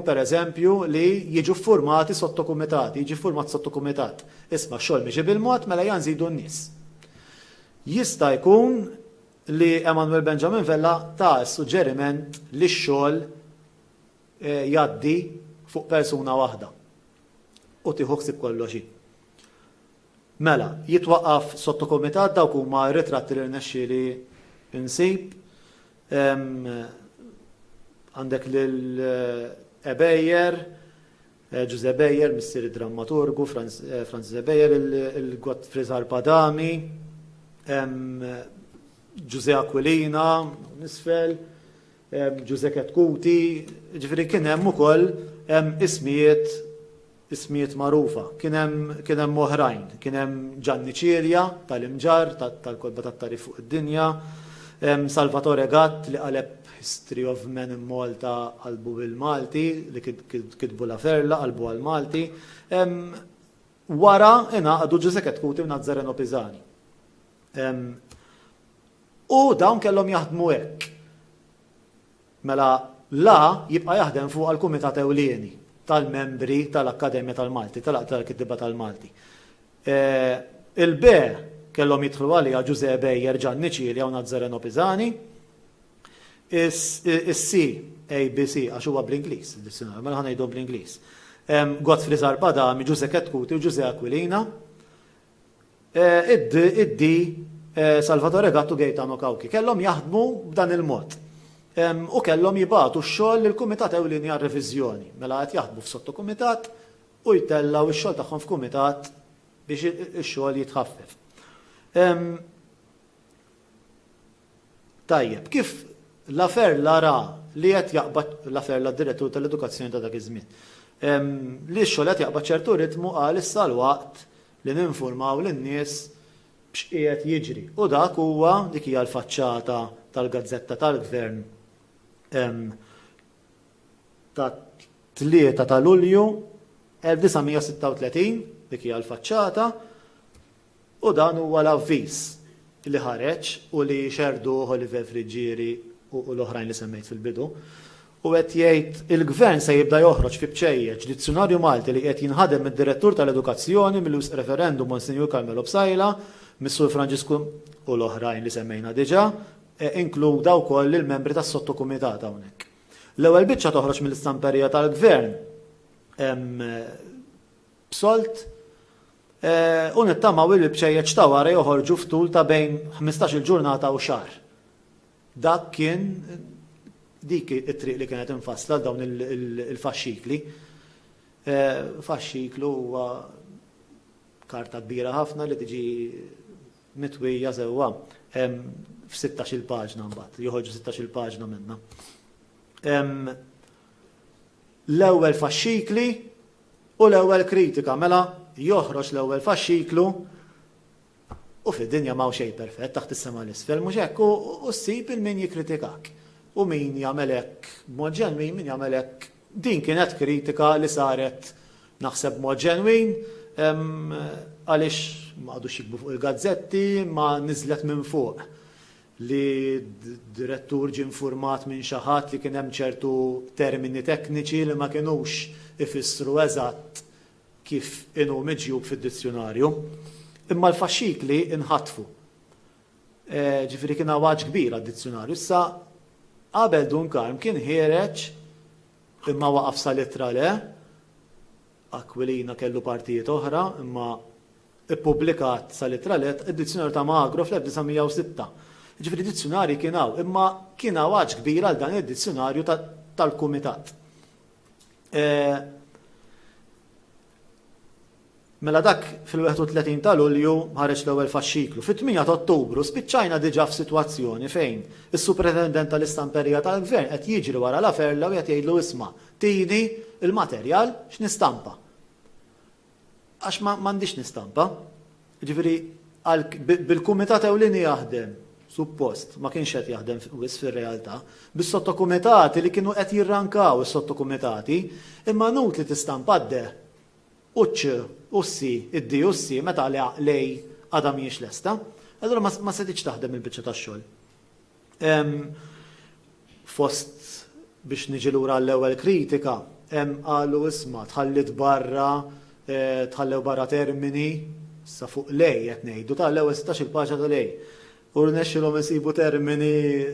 pereżempju li jiġu formati sottokumitati, jiġi format sottokumitat. Isma' xogħol miġi bil-mod mela janżidu n-nies. Jista' jkun li Emanuel Benjamin Vella ta' suġġeriment li x-xogħol jgħaddi fuq persuna waħda u tieħu ħsieb kollox. Mela, jitwaqqaf sottokumitat dawk huma ritratti li rnexxieli insib. Għandek lil Ebejjer, Giuseppe Ebejjer, missier drammaturgu, Franz Ebejjer, il-Gottfried Arpadami, Giuseppe Aquilina, nisfel, Giuseppe Ketkuti, ġifieri kien hemm ukoll ismijiet magħrufa. Kien hemm oħrajn, kien hemm Gianni Cirja tal-Imġar, tal-Kolba tat-Tarif fuq id-dinja, Salvatore Gatt li qaleb History of Men in Malta qalbu bil-Malti, li kitbu la Ferla qalbu għal-Malti. Wara ingħaqdu Giuseppe Ketkuti u Nazzareno Pisani. U dawn kellhom jaħdmu hekk. Mela la jibqa' jaħdem fuq għall-Kumitat Ewlieni tal-membri tal-Akkademja tal-Malti, tal-Kittiba tal-Malti. Il-B kellhom jidħlu għalija Giuseppe Ebejjer, Gianni Cirja u Nazzareno Pisani, is-C ABC għax huwa bl-Ingliż, id-dizzjonarju, mela ħanejdu bl-Ingliż. Godfrey Zarpadami, Giuseppe Ketkuti u Giuseppe Aquilina. Id-D Salvatore Gattu Gaetano Kawki. Kellhom jaħdmu b'dan il-mod. U kellhom jibgħatu x-xogħol lill-Kumitat Ewlieni għar-Reviżjoni. Mela qed jaħdmu f'sottokumitat u jtellaw ix-xogħol tagħhom f'kumitat biex ix-xogħol jitħaffef. Tajjeb, kif l-afer l-ara li qed jaqbad l-afer l-direttur tal-edukazzjoni ta' dak iż-żmien. Li x-xogħol qed jaqbad ċertu ritmu qal issa l-waqt li ninformaw lin-nies b'x'qiegħed jiġri. U dak huwa dik hija l-faċċata tal-Gazzetta tal-Gvern ta' 3 ta' Lulju 1936, dik hija l-faċċata, u dan huwa l-avviż li ħareġ u li xerdu Oliver Friġġieri u l-oħrajn li semmejt fil-bidu. U qed jgħid il-Gvern se jibda joħroġ fi bċejjeġ dizzjonarju Malti li qed jinħadem mid-Direttur tal-Edukazzjoni mill-wisq referendum Monsinjur Carmelo Bsajla, Missur Franġisku u l-oħrajn li semmejna diġà, inkluda wkoll il-membri tas-sottokumitat hawnhekk. L-ewwel biċċa toħroġ mill-istamperija tal-Gvern b'solt u nittamaw li bċejjeġ ta' wara joħorġu ftul ta' bejn 15-il ġurnata u xahar. Dak kien dik it-triq li kienet infassla dawn il-faxxikli. Faxxiklu huwa karta kbira ħafna li tiġi mitwija sewwa f'16-il paġna mbagħad, joħorġu 16-il paġna minnha. L-ewwel faxxikli u l-ewwel kritika, mela joħroġ l-ewwel faxxiklu u fid-dinja m'hawn xejn perfett taħt is-sema l-isfel mhux hekk u ssib il-min jikkritikak. U min jagħmel hekk b'mod ġenwin, min jagħmel hekk din kienet kritika li saret naħseb mod ġenwin għaliex ma għadux jikbu fuq il-gazzetti ma niżlet minn fuq li direttur ġie infurmat minn xi ħadd li kien hemm ċertu termini tekniċi li ma kinux ifissru eżatt kif inhu miġjub fid-dizzjonarju. Imma l-faxxikli inħatfu. Ġifieri kien għawaġġ kbir għad-dizzjonarju. Issa qabel Dunkarm kien ħireġ imma waqaf sa littra le, Aquilina kellu partijiet oħra, imma ippubblikat sa littra le id-dizzjonarju ta' Magro fl-1906. Ġifieri dizzjonarji kien hawn, imma kien għawaġġ kbir għal dan id-dizzjonarju tal-Kumitat. Mela dak fil-31 ta' Lulju ħareġ l-ewwel faxxiklu. Fit-8 ta' Ottubru spiċċajna diġà f'sitwazzjoni fejn is-Superintendent tal-Istamperija tal-Gvern qed jiġri wara l-aferla u qed jgħidlu isma' tini il-materjal x'nistampa. Għax m'għandix nistampa. Ġifieri bil-Kumitat Ewlieni jaħdem, suppost, ma kienx qed jaħdem wis fir-realtà, bis-sottokumitati li kienu qed jirrankaw is-sottokumitati, imma nut li tistampa d ussi, id-di ussi, meta lej għadha mhijiex lesta, allura ma setitx taħdem il-biċċa tax-xogħol. Fost biex niġi lura l-ewwel kritika, qalu isma' tħallit tħallew barra termini sa fuq lej qed ngħidu tal-ewwel 16 paġna ta' lej. U rnexxilhom isibu termini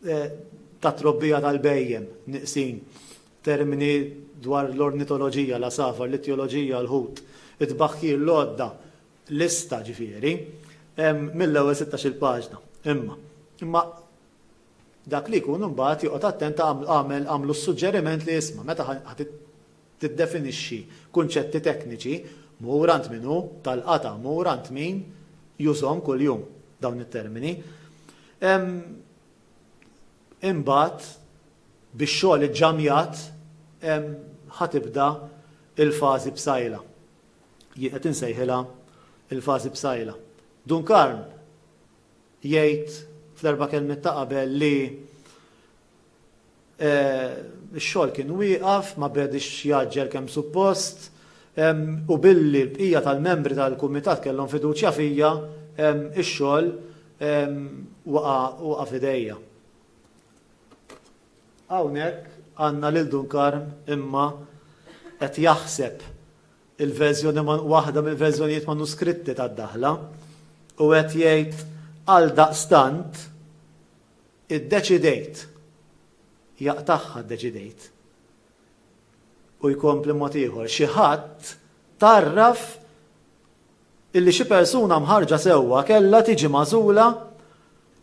ta' trobbija tal-bejjem, niqsin, termini dwar l-ornitoloġija, l-asafar, l-itjoloġija, l-ħut, it-tbaħħir l-għodda, lista ġifieri, mill-ewwel 16 paġna. Imma dak li jkun imbagħad joqgħod attent għamlu s-suġġeriment li isma' meta ħadd tiddefinixxi kunċetti tekniċi murant minnu tal-qata murant min jużhom kuljum dawn it-termini. Imbagħad bix-xogħol iġġamjat ħatibda il-fażi b'sajla. Jien qed insejħilha il-fażi b'sajla. Dunkarm jgħid fl-erba' kelmiet ta' qabel li x-xogħol kien wieqaf ma bedix jaġġel kemm suppost u billi l-bqija tal-membri tal-kumitat kellhom fiduċja fija ix-xogħol waqa' f'idejja. Hawnhekk għandna lil Dunkarm imma qed jaħseb il-verżjoni waħda mill-verżjonijiet manuskritti tad-daħla u qed jgħid għal daqstant iddeċidejt, jaqtaħħa ddeċidejt. U jkompli mod ieħor, xi ħadd tarraf illi xi persuna mħarġa sewwa kellha tiġi magħżula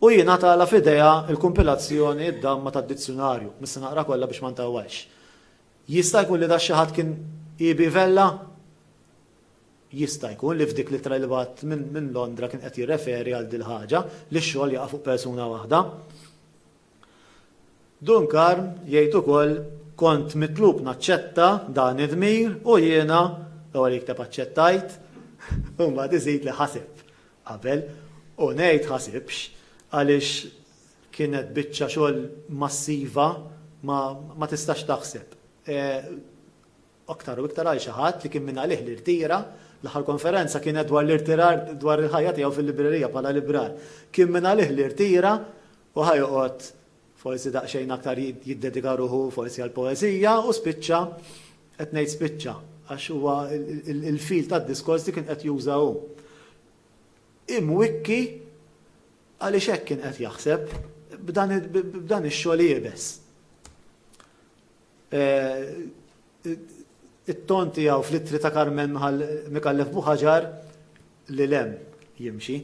u jingħatala f'idejha l-kumpilazzjoni d-damma tad-dizzjonarju. Mista naqra kollha biex ma ntawwalx. Jista' jkun li da xi ħadd kien jibivella? Jista' jkun li f'dik li trajlibat minn Londra kien qed jirreferi għal dil ħaġa li x-xogħol jaqa' fuq persuna waħda. Dunkarm jgħid ukoll kont mitlub naċċetta dan id-dmir u jiena l-ewwel jikteb aċċettajt u mbagħad iżid li ħaseb qabel u ngħid ħasibx għaliex kienet biċċa xogħol massiva ma tistax taħseb. Aktar u iktar għal xi ħadd li kien minn għalih l-irtira, l-aħħar konferenza kienet dwar l-irtirar dwar il-ħajja tiegħu fil-librerija bħala librar. Kien minn għalih l-irtira u ħajoqgħod forsi daqsxejn aktar jiddedika ruħu forsi għal poeżija u spiċċa qed ngħid spiċċa għax huwa il-fil tad-diskors li kien qed juża hu. Imwikki għaliex hekk kien qed jaħseb b'dan ix-xogħol jiebes. It-ton tiegħu fl-ittri ta' Karmen Mikallef Buħaġar li lem jimxi.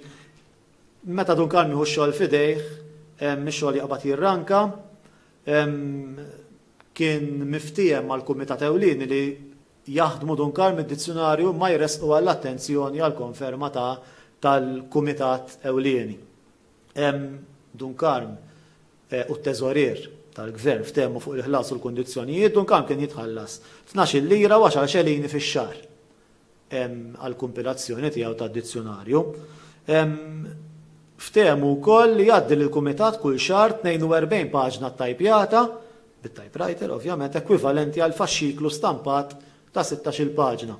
Meta Dunkarm jieħu x-xogħol f'idejh, mix-xogħol jaqbad jirranka, kien miftiem mal-Kumitat Ewlieni li jaħdmu Dunkarm id-dizzjonarju ma jresqu għall-attenzjoni għall-konferma tal-Kumitat Ewlieni. Dunkarm u t-teżorier tal-gvern ftemmu fuq il-ħlas u l-kundizzjonijiet, Dunkarm kien jitħallas 12 lira u 10 xelini fix-xahar għall-kumpilazzjoni tiegħu tad-dizzjonarju. Ftehmu wkoll li jgħaddi lill-Kumitat kull xahar 42 paġna ttajpjata, bit-typewriter ovvjament, ekwivalenti għal faxxiklu stampat ta' 16 paġna.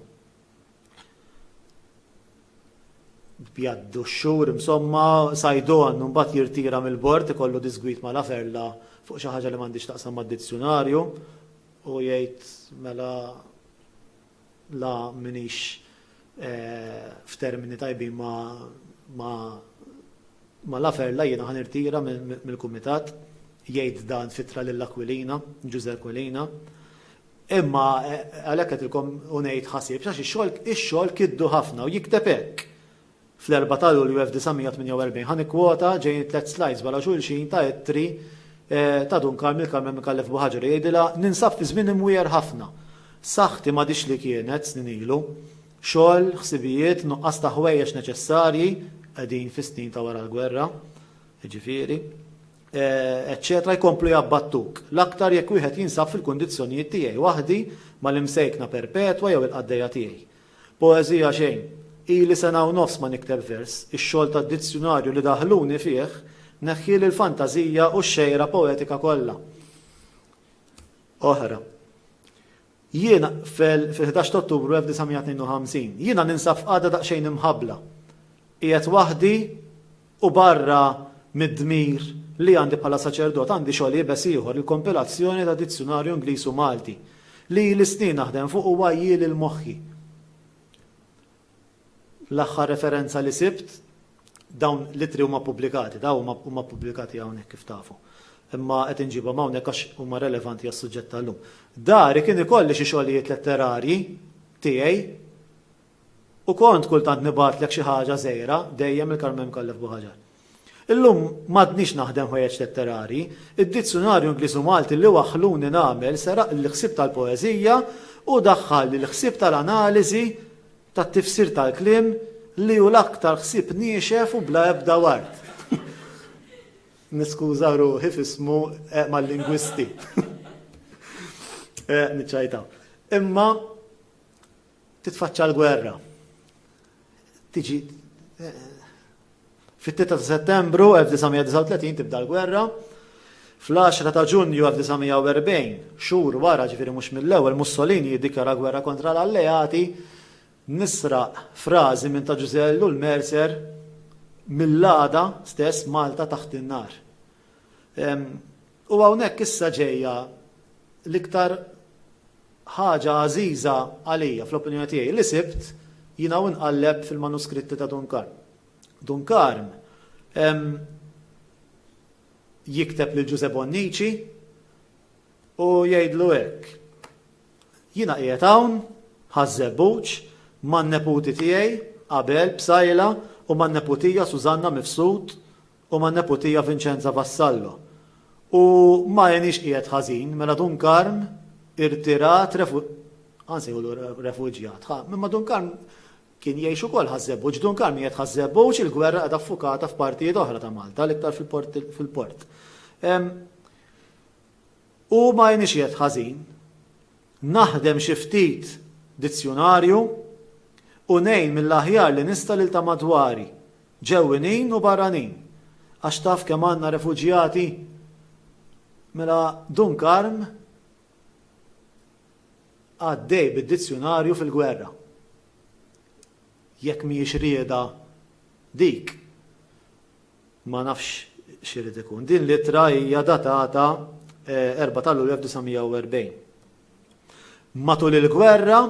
Bjaddu x-xhur, insomma, sajdon, mbagħad jirtira mill-bord, ikollu disgwit mal-aferla fuq xi ħaġa li m'għandix taqsam mad-dizzjonarju u jgħid mela la minix f'termini tajbin ma l-aferla jiena ħanirtira mill-Kumitat, jgħid dan fitra lill-Akwilina, Giuseppe Aquilina. Imma għalhekk qedilkom u ngħid ħasieb għax ix-xogħol kiddu ħafna u jikteb hekk. Fl-4 ta' Lulju 1948 ħanikwota ġejjin 3 slides wara xulxin ta' ittri ta' Dunkarm Mikallef Buħaġar jgħidilha ninsab fi żmien imwier ħafna. Saħħti m'għadix li kienet snin ilu, xogħol, ħsibijiet, nuqqas ta' ħwejjeġ neċessarji qegħdin fi snin ta' wara l-gwerra, jiġifieri, eċċetra jkomplu jabbattuk. L-aktar jekk wieħed jinsab fil-kundizzjonijiet tiegħi waħdi mal-imsejkna perpetwa jew il-qaddejja tiegħi. Poeżija xejn, ili sena u nofs ma nikteb vers, ix-xogħol tad-dizzjonarju li daħluni fih neħħiel il-fantażija u x-xejra poetika kollha. Oħra. Jiena fil-11 Ottubru 1952, jiena ninsab f'qagħda daqsxejn imħabbla. Qiegħed waħdi u barra mid-dmir li għandi bħala saċerdot għandi xogħol jibes ieħor il-kompilazzjoni ta' dizzjonarju Ingliż u Malti li l-snin naħdem fuq huwa jiel il-moħħi. L-aħħar referenza li sibt dawn l-ittri huma pubblikati, dawn huma pubblikati hawnhekk kif tafu. Imma qed inġibhom hawnhekk għax huma relevanti għas-suġġett tal-lum. Dari kien ikolli xi xogħlijiet letterarji tiegħi u kont kultant nibatlek xi ħaġa żgħira dejjem il-Karmen Mikallef Buħaġar. Illum m'għadniex naħdem ħwejjeġ letterarji, id-dizzjonarju Ingliż u Malti li waħħluni nagħmel seraq l-ħsieb tal-poeżija u daħħal l-ħsieb tal-analiżi tat-tifsir tal-kliem li hu l-aktar ħsieb niexef u bla ebda ward. Niskuża ruħi f'ismu mal-lingwisti. Niċċajtaw. Imma titfaċċa l-gwerra. Tiġi fit-3 ta' Settembru 1939 tibda l-gwerra, fl-10 ta' Ġunju 1940, xhur wara ġifieri mhux mill-ewwel Mussolini jiddikjara gwerra kontra l-Alleati, nisraq frażi minn ta' Giusello l-Mercer mill-għada stess Malta taħt in-nar. U hawnhekk issa ġejja l-iktar ħaġa għażiża għalija fl-opinjoni tiegħi li sibt jiena nqalleb fil-manuskritti ta' Dunkarm. Dunkarm jikteb lil Giuseppe Bonnici u jgħidlu hekk. Jiena qiegħed hawn ħażebbuċ man-neputi tiegħi Abel Bsajla u man-neputija Susanna Mifsud u man-neputija Vincenza Vassallo. U ma jenix qiegħed ħażin mela Dunkarm irtirat refuġjat. Imma Dunkarm kien jgħix ukoll ħażebbuġ, Dunkarm qiegħed ħażebbuġ il-gwerra qiegħda affukata f'partijiet oħra ta' Malta, l-iktar fil-port. U ma jenix qiegħed ħażin, naħdem xi ftit dizzjonarju u ngħin mill-aħjar li nista' lil ta' madwari, ġewwinin u barranin, għax taf kemm għandna refuġjati. Mela Dunkarm għaddej bid-dizzjonarju fil-gwerra. Jekk mhijiex rieda dik, ma nafx x'irid ikun. Din l-ittra hija datata 4 ta' Lulju 1940. Matul il-gwerra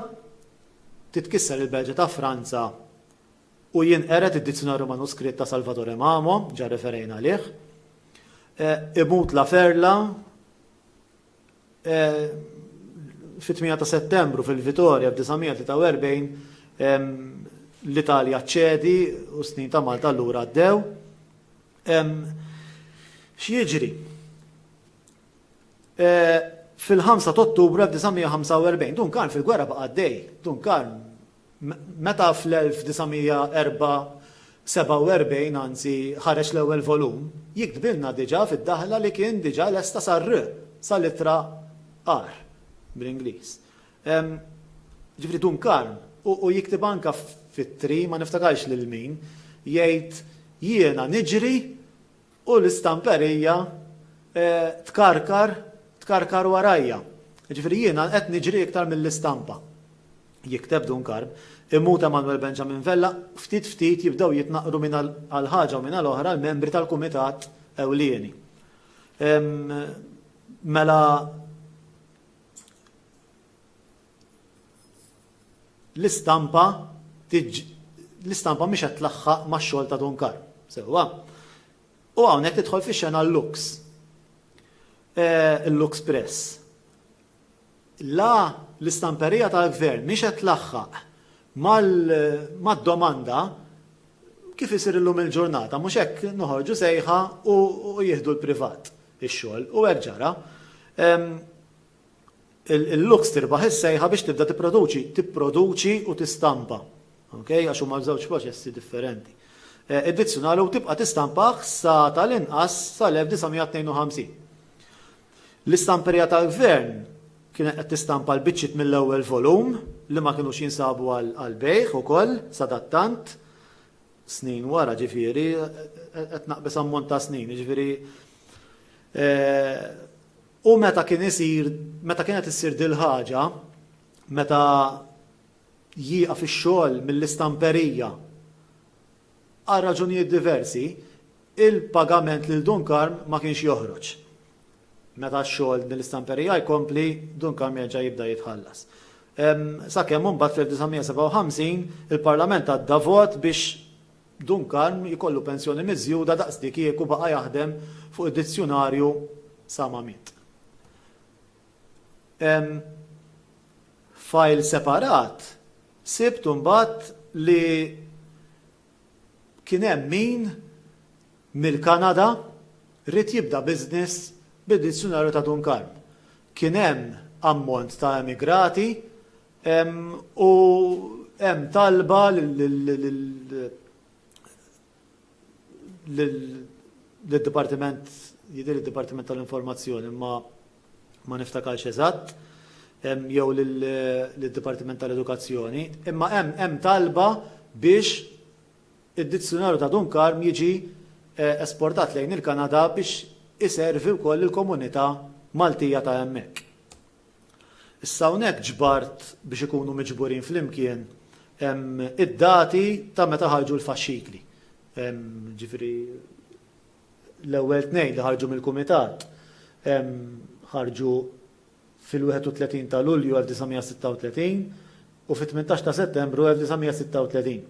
titkisser il-Belġa ta' Franza u jinqeret id-dizzjonarju manuskritt ta' Salvatore Mamo, ġa referejna għalih. Imut la Ferla fit-8 ta' Settembru fil-Vitorja f'1943 l-Italja ċedi u snin ta' Malta allura għaddew. X'jiġri? Fil-5 ta' Ottubru 1945 Dunkarm fil-gwerra baqa' għaddej. Dunkarm meta fl-1947 anzi ħareġ l-ewwel volum, jiktbilna diġà fid-daħla li kien diġà lesta sal-ittra R bl-Ingliż. Ġifri Dunkarm u jiktib anke fit-tri ma niftakarx lil min jgħid jiena niġri u l-istamperija tkarkar warajja. Ġifri jiena qed niġri iktar mill-istampa. Jikteb Dunkarm, imut Emanuel Benjamin Vella, ftit jibdew jitnaqru minn għal-ħaġa u minn għal-oħra l-membri tal-Kumitat Ewlieni. Mela l-istampa mhix qed tlaħħaq max-xogħol ta' Dunkarm. Sewwa. U hawnhekk tidħol fix-xena l-Lux. Il-Lux Press. La l-istamperija tal-gvern mhix qed tlaħħaq mad-domanda kif isir illum il-ġurnata, mhux hekk noħorġu sejħa u jieħdu l-privat ix-xogħol. U hekk ġara. Il-Lux tirbaħ is-sejħa biex tibda tipproduċi u tistampa. Okay? Għax huma żewġ proċessi differenti. Id-dizzjonarju tibqa' tistampaħ sa tal-inqas sal-1952. L-istamperija tal-gvern kienet qed tistampa l-biċċiet mill-ewwel volum li ma kinux jinsabu għal-bejħ ukoll sadattant snin wara ġifieri qed naqbes ammont ta' snin, ġifieri u meta kienet issir dil ħaġa, meta jieqa fix-xogħol mill-istamperija għal raġunijiet diversi, il-pagament lil Dunkarm ma kienx joħroġ. Meta x-xogħol mill-istamperija jkompli, Dunkarm jerġa' jibda jitħallas. Sakemm imbagħad fl-1957 il-Parlament għadda vot biex Dunkarm jkollu pensjoni miżjuda daqs dik kieku baqa' jaħdem fuq id-dizzjonarju sa ma miet. File separat sibt imbagħad li kien hemm min mill-Kanada rrid jibda business bid-dizzjonarju ta' Dunkarm. Kien hemm ammont ta' emigrati u hemm talba lill-Dipartiment jidher id-Dipartiment tal-Informazzjoni ma niftakarx eżatt jew lill-Dipartiment tal-Edukazzjoni, imma hemm talba biex id-dizzjonarju ta' Dunkarm jiġi esportat lejn il-Kanada biex iservi wkoll il-komunità Maltija ta' hemmhekk. Issa hawnhekk ġbart biex ikunu miġburin flimkien id-dati ta' meta ħarġu l-faxxikli. Ġifieri l-ewwel tnejn li ħarġu mill-Kumitat ħarġu fil-31 ta' Lulju 1936 u fit-18 ta' Settembru 1936.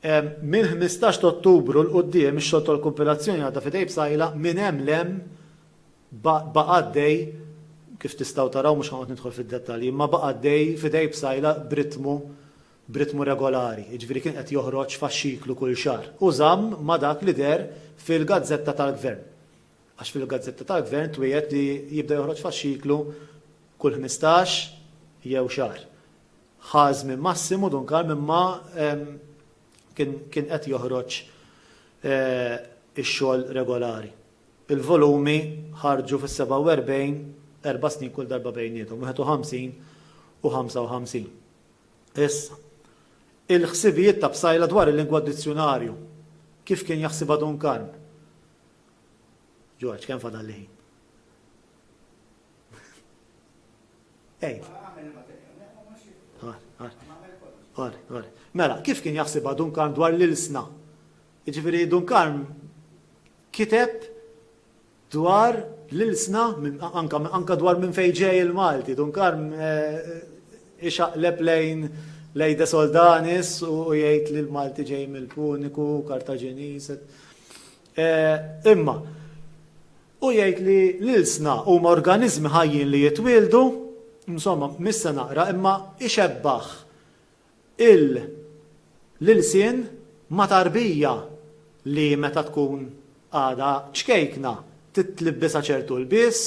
Minn 15 ta' Ottubru l-qudiem ix-xogħol tal-kompilazzjoni għadha f'idej b'sajla minn hemm lem baqa' għaddej kif tistgħu taraw mhux ħanqod nidħol fid-dettalji, imma baqa' għaddej f'idej b'sajla b'ritmu regolari. Jiġifieri kien qed joħroġ faxxiklu kull xahar. U żamm ma' dak li der fil-Gazzetta tal-Gvern. Għax fil-Gazzetta tal-Gvern twiegħed li jibda joħroġ faxxiklu kull 15 jew xahar. Ħaż minn massimu Dunkarm imma kien qed joħroġ ix-xogħol regolari. Il-volumi ħarġu fis-47 4 snin kull darba bejniethom, 51 u 55. Issa, il-ħsibijiet ta' bsajla dwar il-lingwa dizzjonarju, kif kien jaħsibha Dunkarm? George, kemm fadal ħin? Ej. Mela, kif kien jaħsibha Dunkarm dwar l-ilsna? Jiġifieri Dunkarm kiteb dwar l-ilsna anka dwar minn fejn ġej il-Malti. Dunkarm ixaqleb lejn de Soldanis u jgħid li l-Malti ġej mill-Puniku, Kartaġenis. Imma u jgħid li l-ilsna huma organizmi ħajjin li jitwildu, insomma, missa naqra, imma ixebbaħ l-ilsien ma' tarbija li meta tkun għada ċkejkna titlibbisa ċertu l-bis,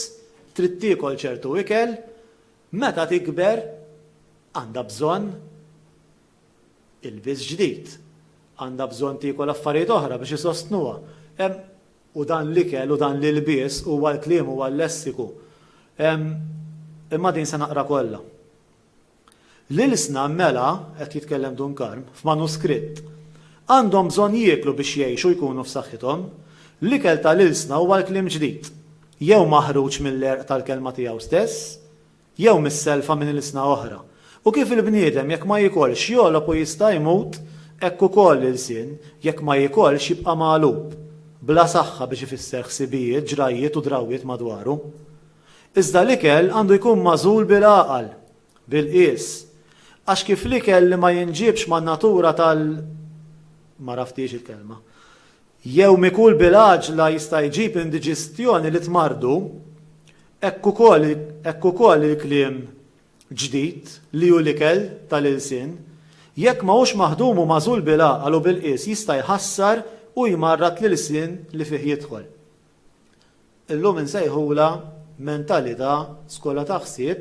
trid tiekol ċertu ikel, meta tikber għandha bżonn il-bis ġdid, għandha bżonn tiekol affarijiet oħra biex isostnuha. U dan l-ikel u dan l-ilbies huwa l-kliem huwa l-lessiku. Imma din se naqra kollha. L-ilsna mela qed jitkellem Dunkarm f'manuskritt għandhom bżonn jieklu biex jgħixu jkunu f'saħħithom. L-ikel tal-ilsna huwa l-kliem ġdid, jew maħruġ mill-erq tal-kelma tiegħu stess, jew mis-selfa minn ilsna oħra. U kif il-bniedem jekk ma jikolx jogħlob u jista' jmut, hekk ukoll l-ilsien jekk ma jikolx jibqa' magħlub, bla saħħa biex ifisser ħsibijiet, ġrajiet u drawwiet madwaru. Iżda l-ikel għandu jkun magħżul bil-għaqal, bil-qies. Għax kif l-ikel li ma jinġibx man-natura ma raftix il-kelma. Jew mikul bil-għaġla jista' jġib indiġestjoni li tmardu, hekk ukoll il-kliem ġdid li hu l-ikel tal-ilsien, jekk mahux maħdum u magħżul bil-għaqal u bil-qies jista' jħassar u jmarrat l-ilsien li fih jidħol. Illum insejħula mentalità skola ta' ħsieb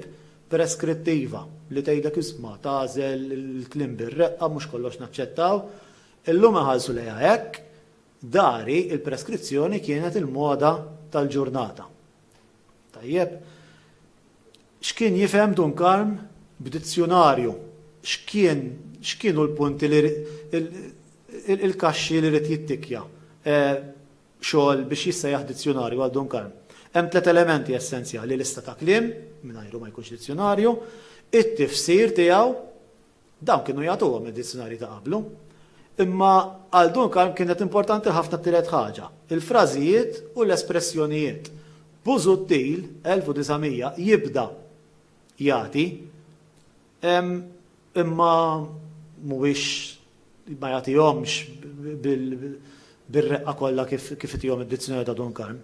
preskrittiva li tgħidlek isma' tagħżel il-kliem bir-reqqa mhux kollox naċċettaw. Illum iħallsu lejha hekk, dari il-preskrizzjoni kienet il-moda tal-ġurnata. Tajjeb, x'kien jifhem Dunkarm b'dizzjonarju? X'kienu l-punti li il-kaxxi li rid jittikja xogħol biex jissejjaħ dizzjonarju għal Dunkarm. Hemm 3 elementi essenzjali: lista ta' kliem, mingħajru ma jkunx dizzjonarju, it-tifsir tiegħu, dawn kienu jagħtuhom id-dizzjonarji ta' qablu. Imma għal Dunkarm kienet importanti ħafna t-tielet ħaġa, il-frażijiet u l-espressjonijiet. Busuttil 1900 jibda jagħti imma mhuwiex ma jagħtihomx bir-reqqa kollha kif itihom id-dizzjonarju ta' Dunkarm.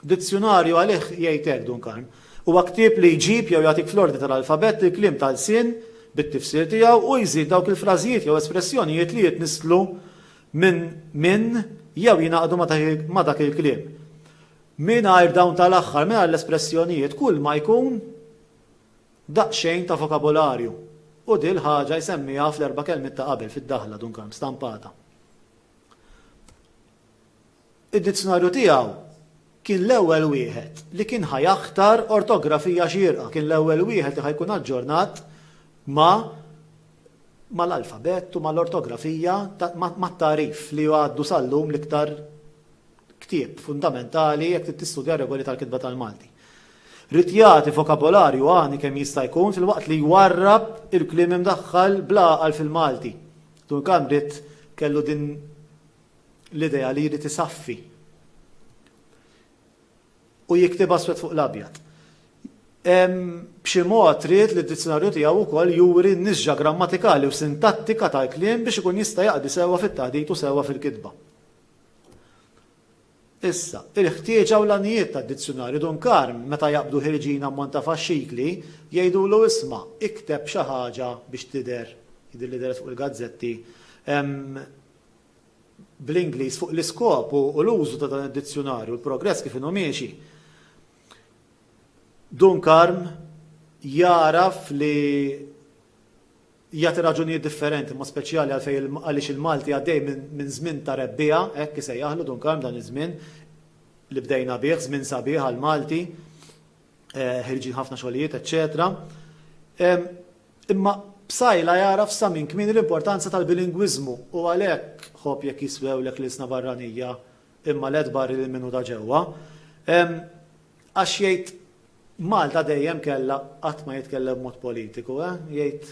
Dizzjonarju għalih jgħid hekk Dunkarm huwa ktieb li jġib jew jagħtik fl-ordni tal-alfabet il-kliem tal-sien bit-tifsir tiegħu u jżid dawk il-frażijiet jew espressjonijiet li jitnislu minn jew jingħaqdu ma' dak il-kliem. Mingħajr dawn tal-aħħar mingħajr l-espressjonijiet kull ma jkun daqsxejn ta' vokabularju. U dil ħaġa jsemmiha fl-4 kelmiet ta' qabel fid-daħla Dunkarm stampata. Id-dizzjonarju tiegħu kien l-ewwel wieħed li kien ħajaħtar ortografija xierqa, kien l-ewwel wieħed li ħajkun aġġornat mal-alfabet u mal-ortografija mat-tarif li għaddu sal-lum l-iktar ktieb fundamentali jekk tistudja regoli tal-kitba tal-Malti. Rid jagħti vokabularju għani kemm jista' jkun fil-waqt li jwarrab il-kliem imdaħħal bl-għaqal fil-Malti. Dunkarm rid kellu din l-idea li jrid isaffi u jiktibha aswed fuq l-abjad. b'xi mod trid li d-dizzjonarju tiegħu wkoll juri n-nisġa grammatikali u sintattika tal-kliem biex ikun jista' jaqdi sewwa fit-taħdit u sewwa fil-kitba. Issa, il-ħtieġa u l-għanijiet tad-dizzjonarju Dunkarm meta jaqbdu ħirġin ammont ta' faxxikli jgħidulu isma' ikteb xi ħaġa biex tidher jidher fuq il-gazzetti bl-Ingliż fuq l-iskop u l-użu ta' dan id-dizzjonarju, l-progress kif inhu miexi. Dunkarm jaraf li jagħti raġunijiet differenti, ma speċjali għaliex il-Malti għaddej minn żmien ta' rebbija, hekk isejjaħlu Dunkarm dan iż-żmien li bdejna bih, żmien sabiħ għall-Malti, ħirġin ħafna xogħlijiet, eċċetera. Imma b'sajla jaraf sa minn kmini l-importanza tal-bilingwiżmu u għalhekk ħobb jekk jiswewlek l-isna barranija imma l-edbar il minnu ta' ġewwa. Għax jgħid Malta dejjem kellha qatt ma jitkellem mod politiku, jgħid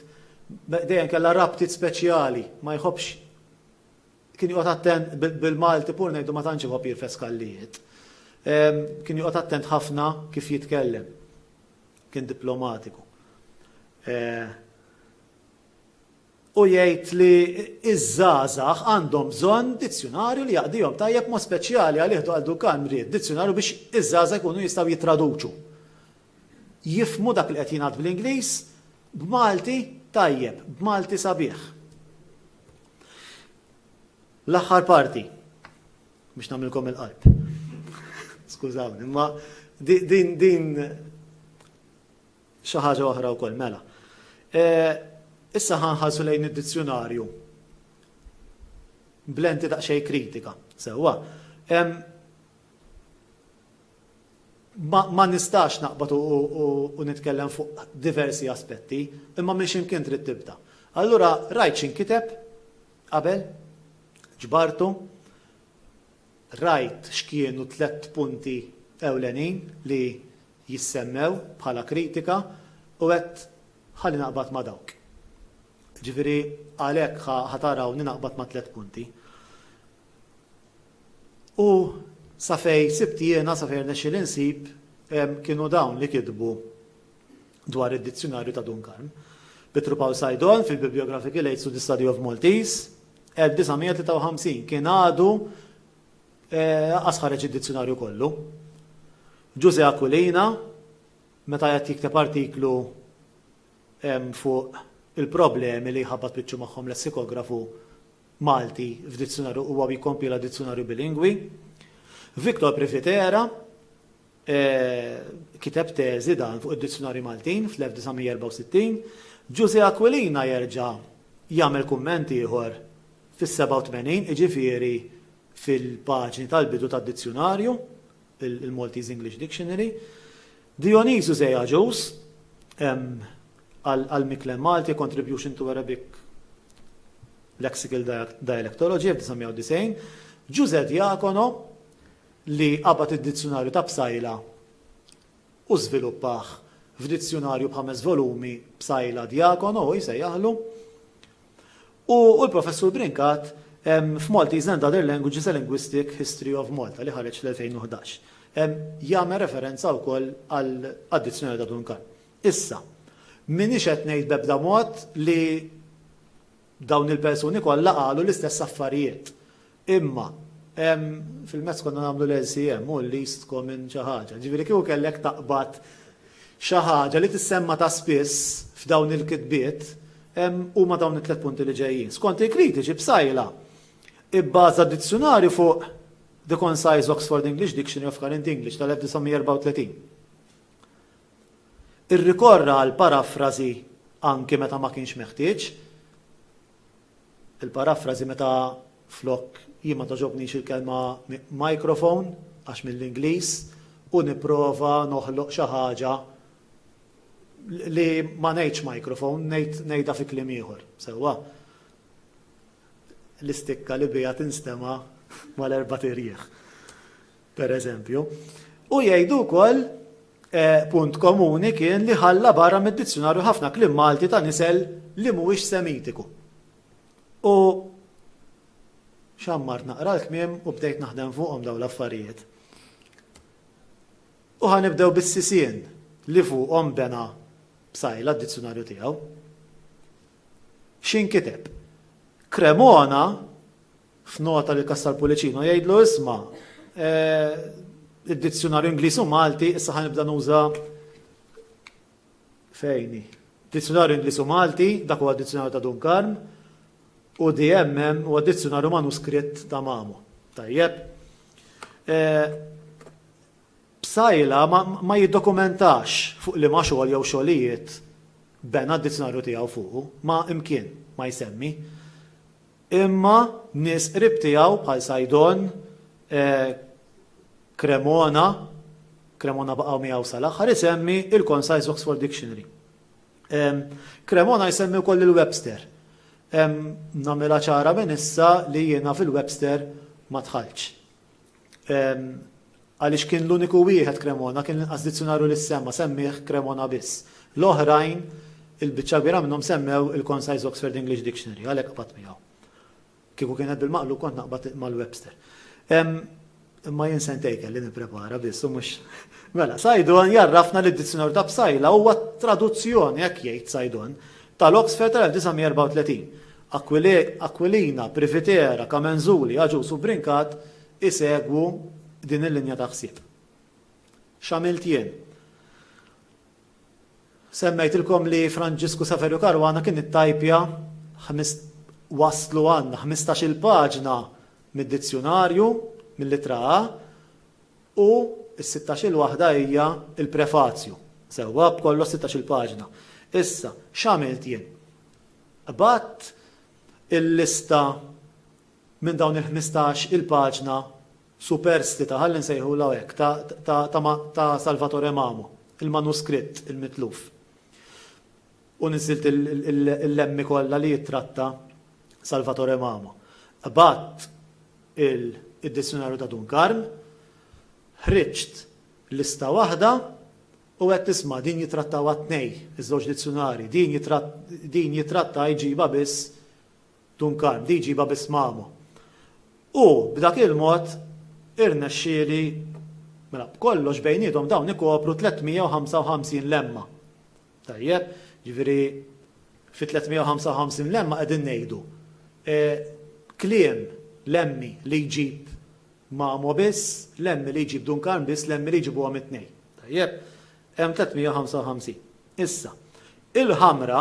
dejjem kellha rabtiet speċjali, ma jħobbx kien joqgħod attent bil-Malti pur ngħidu ma tantx iħobb jirfeskallijiet. Kien joqgħod attent ħafna kif jitkellem. Kien diplomatiku. U jgħid li iż-żgħażagħ għandhom bżonn dizzjonarju li jaqdihom tajjeb mod speċjali għalih għal Dunkarm ried dizzjonarju biex iż-żgħażagħ jkunu jistgħu jittraduċu. Jifmu dak li qed jingħad bl-Ingliż b'Malti tajjeb, b'Malti sabiħ. L-aħħar parti biex nagħmilkom il-qalb. Skużawni, imma din xi ħaġa oħra wkoll mela. Issa ħanħarsu lejn id-dizzjonarju blenti daqsxejn kritika. Sewwa. Ma nistax naqbad u nitkellem fuq diversi aspetti, imma minn x'imkien trid tibda. Allura rajt x'inkiteb qabel, ġbartu, rajt x'kienu 3 punti ewlenin li jissemmew bħala kritika u qed ħalli naqbad ma' dawk. Ġifieri għalhekk ħataraw ninaqbad ma' 3 punti. U sa fej sibt jiena sa fej rnexxiel insib kienu dawn li kitbu dwar id-dizzjonarju ta' Dunkarm. Petru Paul Sajdon fil-Bibliographical Aids to the Study of Maltese 1953 kien għadu ħareġ id-dizzjonarju kollu. Giuse Aquilina meta qed jikteb artiklu fuq il-problemi li ħabbat biċċu magħhom lessikografu Malti f'dizzjonarju huwa jikkompila dizzjonarju bilingwi. Victor Prefitera kiteb teżi dan fuq id-dizzjonarju Maltin fl-1964. Giuse Aquilina jerġa' jagħmel kumment ieħor fis-87, jiġifieri fil-paġni tal-bidu tad-dizzjonarju, il-Maltese English Dictionary. Dionysius Eagius għal-Miklem Malti Contribution to Arabic Lexical Dialectology f'1990. Giuse Diacono li qabad id-dizzjonarju ta' Bsajla u żviluppaħ f'dizzjonarju b'5 volumi Bsajla Diacono u jsejjaħlu. U l-professur Brinkat f'Maltese and Other Languages and Linguistic History of Malta li ħareġ fl-2011. Jagħmel referenza wkoll għad-dizzjonarju ta' Dunkarm. Issa, minix qed ngħid b'ebda mod li dawn il-persuni kollha qalu l-istess affarijiet. Imma fil-mezz konna nagħmlu l-LCM u l-least common xi ħaġa. Ġifieri kieku kellek taqbad xi ħaġa li tissemma ta' spiss f'dawn il-kitbiet huma dawn it-3 punti li ġejjin. Skont il-kritiċi Bsajla ibbaża dizzjonarju fuq The Concise Oxford English Dictionary of Current English tal-1934. Irrikorra għal parafrażi anke meta ma kienx meħtieġ. Il-parafrażi meta flok jien ma toġobniex il-kelma microphone għax mill-Ingliż u nipprova noħloq xi ħaġa li ma ngħidx microphone, ngħidha fi kliem ieħor. Sewwa l-istikka li bija tinstema' mal-erba' tirjieħ, pereżempju. U jgħidu wkoll punt komuni kien li ħalla barra mid-dizzjonarju ħafna kliem Malti ta' nisel li mhuwiex semitiku. U xammart naqra l-kmiem u bdejt naħdem fuqhom dawn l-affarijiet. U ħanibdew bis-sisien li fuqhom bena b'sajla d-dizzjonarju tiegħu. X'inkiteb? Cremona f'nota li Kassar Pulicino jgħidlu isma' id-dizzjonarju Ingliż u Malti issa ħanibda nuża fejni. Dizzjonarju Ingliż u Malti dak huwa d-dizzjonarju ta' Dunkarm u DMM huwa d-dizzjonarju manuskritt ta' Mamo. Tajjeb. B'sajla ma jiddokumentax fuq li ma xogħol jew xogħlijiet bena d-dizzjonarju tiegħu fuqu, ma imkien ma jsemmi. Imma nies qrib tiegħu bħal Sajdon, Cremona baqgħu miegħu sal-aħħar isemmi il-Concise Oxford Dictionary. Cremona jsemmi wkoll il-Webster. Nagħmilha ċara minn issa li jiena fil-Webster ma tħallx. Għaliex kien l-uniku wieħed Cremona, kien l-inqas dizzjonarju li semmih Cremona biss. L-oħrajn il-biċċa kbira minnhom semmew il-Concise Oxford English Dictionary, għalhekk qabad miegħu. Kieku kien qed bil-maqlu kont naqbad mal-Webster. Imma jien sentejk li nipprepara biss u mhux. Mela, Sajdon jarrafna li d-dizzjonarju ta' b'sajla huwa traduzzjoni jekk jgħid Sajdon tal-Oxford tal-1934. Aquilina, Privitera, Kamenzuli, Aġus u Brinkat isegwu din il-linja ta' ħsieb. X'għamilt jien? Semmejtilkom li Franġisku Saferju Karwana kien ittajpja waslu għandna 15-il paġna mid-dizzjonarju mill-litra A u s-16 waħda hija il-prefazju. Sewwa b'kollu 16 paġna. Issa, x'għamilt jien? Batt il-lista minn dawn il-15 il-paġna superstita ħalli nsejħula hekk ta' Salvatore Mamo, il-manuskritt, il-mitluf. U niżilt il-lemmi kollha li jitratta Salvatore Mamo. Batt il-dizzjonarju ta' Dunkarm, ħriġt lista waħda u qed tisma' din jitrattaw għat-tnej, iż-żewġ dizzjonarji, din jitratta jġiba biss Dunkarm, din jġiba biss Mamo. U b'dak il-mod irnexxieli mela kollox bejniethom dawn ikopru 355 lemma. Tajjeb, ġifieri fi 355 lemma qegħdin ngħidu. Kliem lemmi li jġib Mamo biss, lemmi li jġib Dunkarm biss, lemmi li jġibuhom it-tnejn. Tajjeb, hemm 355. Issa, il-ħamra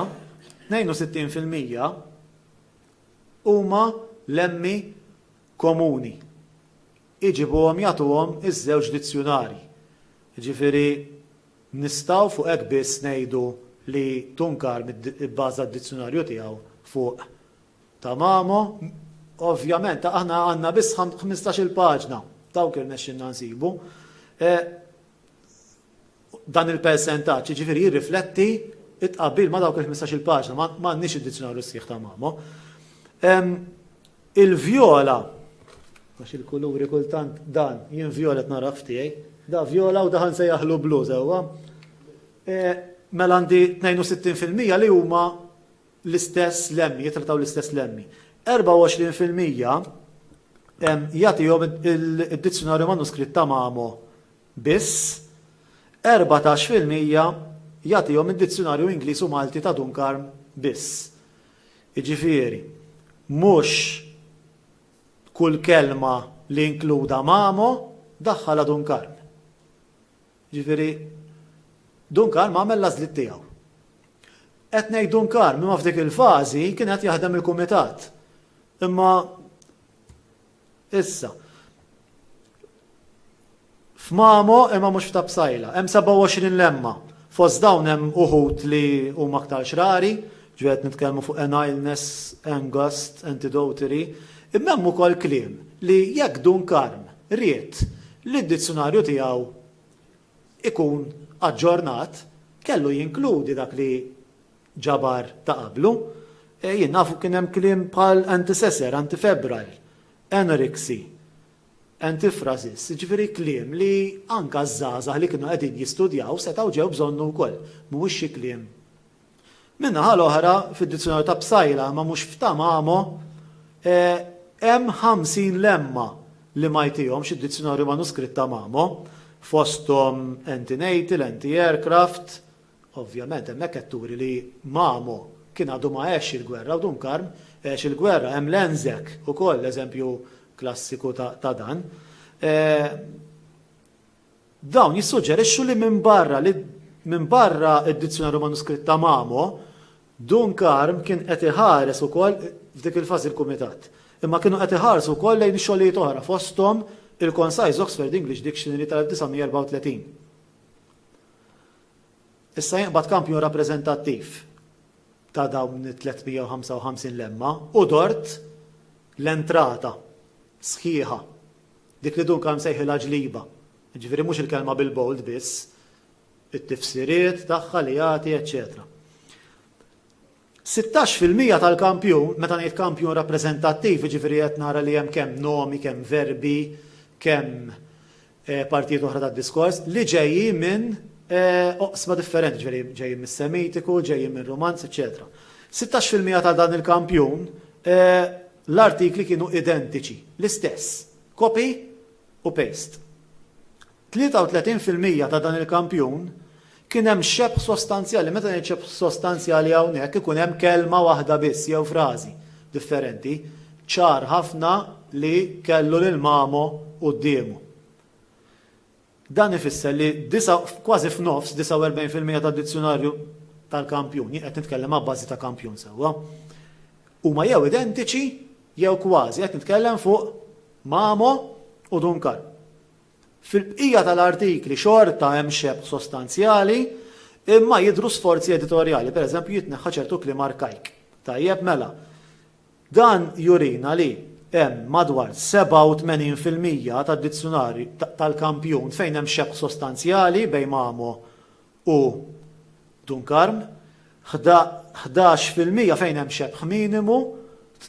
62% huma lemmi komuni. Iġibuhom jagħtuhom iż-żewġ dizzjonarji. Ġifieri nistgħu fuq hekk biss ngħidu li Dunkarm ibbaża d-dizzjonarju tiegħu fuq ta' Mamo. Ovvjament, aħna għandna biss 15-il paġna, dawk irnexxinna nsibu. Dan il-persentaġġ ġifieri jirrifletti it-tqabbil ma' dawk il-15-il paġna, m'għandniex id-dizzjonarju sħiħ ta' Mamo. Il-vjola, għax il-kuluri kultant dan, jien vjolet naraf tiegħi, da vjola u daħan sejjaħlu blu sewwa. Mela għandi 62% li huma l-istess lemmi, jitrattaw l-istess lemmi. 24% jagħtihom id-dizzjonarju manuskritt ta' Mamo biss, 14% jagħtihom id-dizzjonarju Ingliż u Malti ta' Dunkarm biss. Jiġifieri, mhux kull kelma li inkluda Mamo daħħala Dunkarm. Jiġifieri, Dunkarm għamel l-għażliet tiegħu. Qed ngħid Dunkarm imma f'dik il-fażi kien qed jaħdem il-kumitat. Imma issa f'Mamo imma mhux f'ta' b'sajla, hemm 27 lemma. Fost dawn hemm uħud li huma aktar xrari, ġiet nitkellmu fuq anilness, angust, antidotary, imma hemm ukoll kliem li jekk Dunkarm ried li d-dizzjonarju tiegħu ikun aġġornat, kellu jinkludi dak li ġabar ta' qablu. Jien nafu kien hemm kliem bħal antisesser, antifebrile, anorexy, antifrasis, ġifieri kliem li anke żgħażagħ li kienu qegħdin jistudjaw setgħu ġew bżonnu wkoll, mhuwiex xi kliem. Minnaħa l-oħra fid-dizzjonarju ta' b'sajla ma mhux f'ta' Mamo hemm 50 lemma li ma jtihomx id-dizzjonarju manuskritt ta' Mamo, fosthom antenatal, anti-aircraft, ovvjament hemmhekk qed turi li Mamo kien għadu ma għex il-gwerra u Dunkarm għex il-gwerra hemm Lenzek ukoll eżempju klassiku ta' dan. Dawn jissuġġerixxu li minn barra id-dizzjonarju manuskritt ta' Mamo, Dunkarm kien qed iħares ukoll f'dik il-fażi il-kumitat. Imma kienu qed iħarsu wkoll lejn xogħlijiet oħra fosthom il-Concise Oxford English Dictionary tal-1934. Issa jinqbad kampjon rappreżentattiv ta' dawn 355 lemma u dort l-entrata sħiħa dik li Dunkarm sejħilha ġliba. Ġifieri mhux il-kelma bil-bold biss, it-tifsiriet tagħha li jagħti, eċċetera. 16% tal-kampjun, meta ngħid kampjun rappreżentattiv, ġifieri qed nara li hemm kemm nomi, kemm verbi, kemm partijiet oħra tad-diskors li ġejji minn oqsma differenti, ġifieri ġejjin mis-Semitiku, ġejjin minn Romanz, eċetera. 16% ta' dan il-kampjun l-artikli kienu identiċi, l-istess, copy u paste. 33% ta' dan il-kampjun kien hemm xebħ sostanzjali, meta ngħid xebħ sostanzjali hawnhekk ikun hemm kelma waħda biss jew frażi differenti, ċar ħafna li kellu lil Mamo qudiemu. Dan ifisser li kważi f'nofs 49% tad-dizzjonarju tal-kampjun, jien qed nitkellem bażi ta' kampjun sewwa, huma jew identiċi jew kważi qed nitkellem fuq Mamo u Dunkarm. Fil-bqija tal-artikli xorta hemm xebħ sostanzjali imma jidhru sforzi editorjali, pereżempju jitneħħa ċertu kliem arkajk. Tajjeb mela. Dan jurina li hemm madwar 87% tad-dizzjonarju tal-kampjun fejn hemm xebħ sostanzjali bejn Mamo u Dunkarm, 11% fejn hemm xebħ minimu,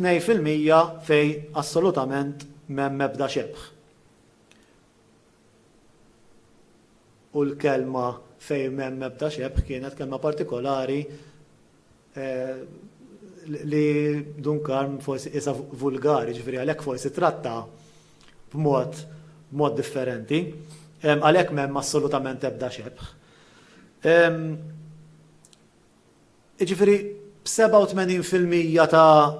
2% fejn assolutament m'hemm ebda xebħ. U l-kelma fejn m'hemm ebda xebħ kienet kelma partikolari li Dunkarm forsi isa vulgari, ġifieri għalhekk forsi tratta b'mod differenti, għalhekk m'hemm assolutament ebda xebħ. Ġifieri b'87% ta'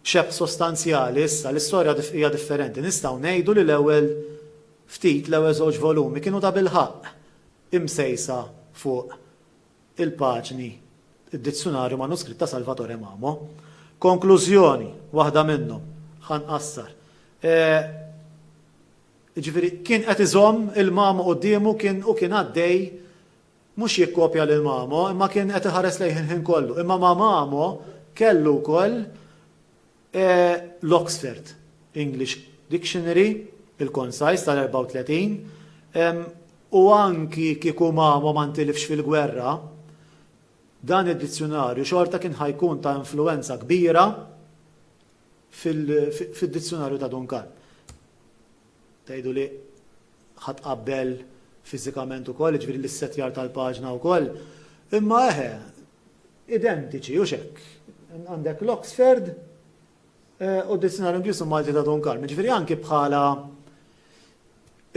xebħ sostanzjali issa l-istorja hija differenti. Nistgħu ngħidu li l-ewwel żewġ volumi kienu ta' bilħaq imsejsa fuq il-paġni id-dizzjonarju manuskritt ta' Salvatore Mamo. Konklużjoni, waħda minnhom, ħanqassar. Ġifieri kien qed iżomm il-Mamo qudiemu kien għaddej mhux jikkopja lil Mamo, imma kien qed iħares lejn il-ħin kollu. Imma ma' Mamo kellu wkoll l-Oxford English Dictionary, il-Concise tal-34, u anki kieku Mamo ma ntilifx fil-gwerra, dan id-dizzjonarju xorta kien ħajkun ta' influenza kbira fil-dizzjonarju ta' Dunkarm. Tgħidu li ħatqabbel fiżikament ukoll, ġifieri l-issettjar tal-paġna wkoll, imma identiċi u xekk. Għandek l-Oxford u d-dizzjonarju Ingliż u Malti ta' Dunkarm. Ġifieri anki bħala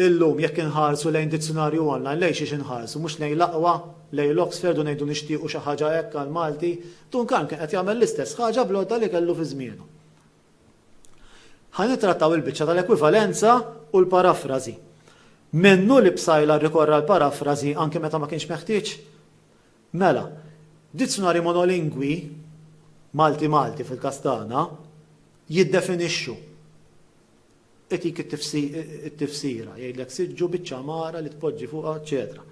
illum jekk inħarsu lejn dizzjonarju online lejn xiex inħarsu, mhux lejn l-aqwa lejn l-Oxford u ngħidu nixtiequ xi ħaġa hekk għall-Malti, Dunkarm kien qed jagħmel l-istess ħaġa bl-għodda li kellu fi żmienu. Ħanittrattaw il-biċċa tal-ekwivalenza u l-parafrażi. Minnu li bsajla rikorra l-parafrażi anke meta ma kienx meħtieġ? Mela, dizzjonarji monolingwi Malti fil-Kastana jiddefinixxu etik it-tifsira, jgħidlek siġġu biċ-ċamara li tpoġġi fuqha, eċetera.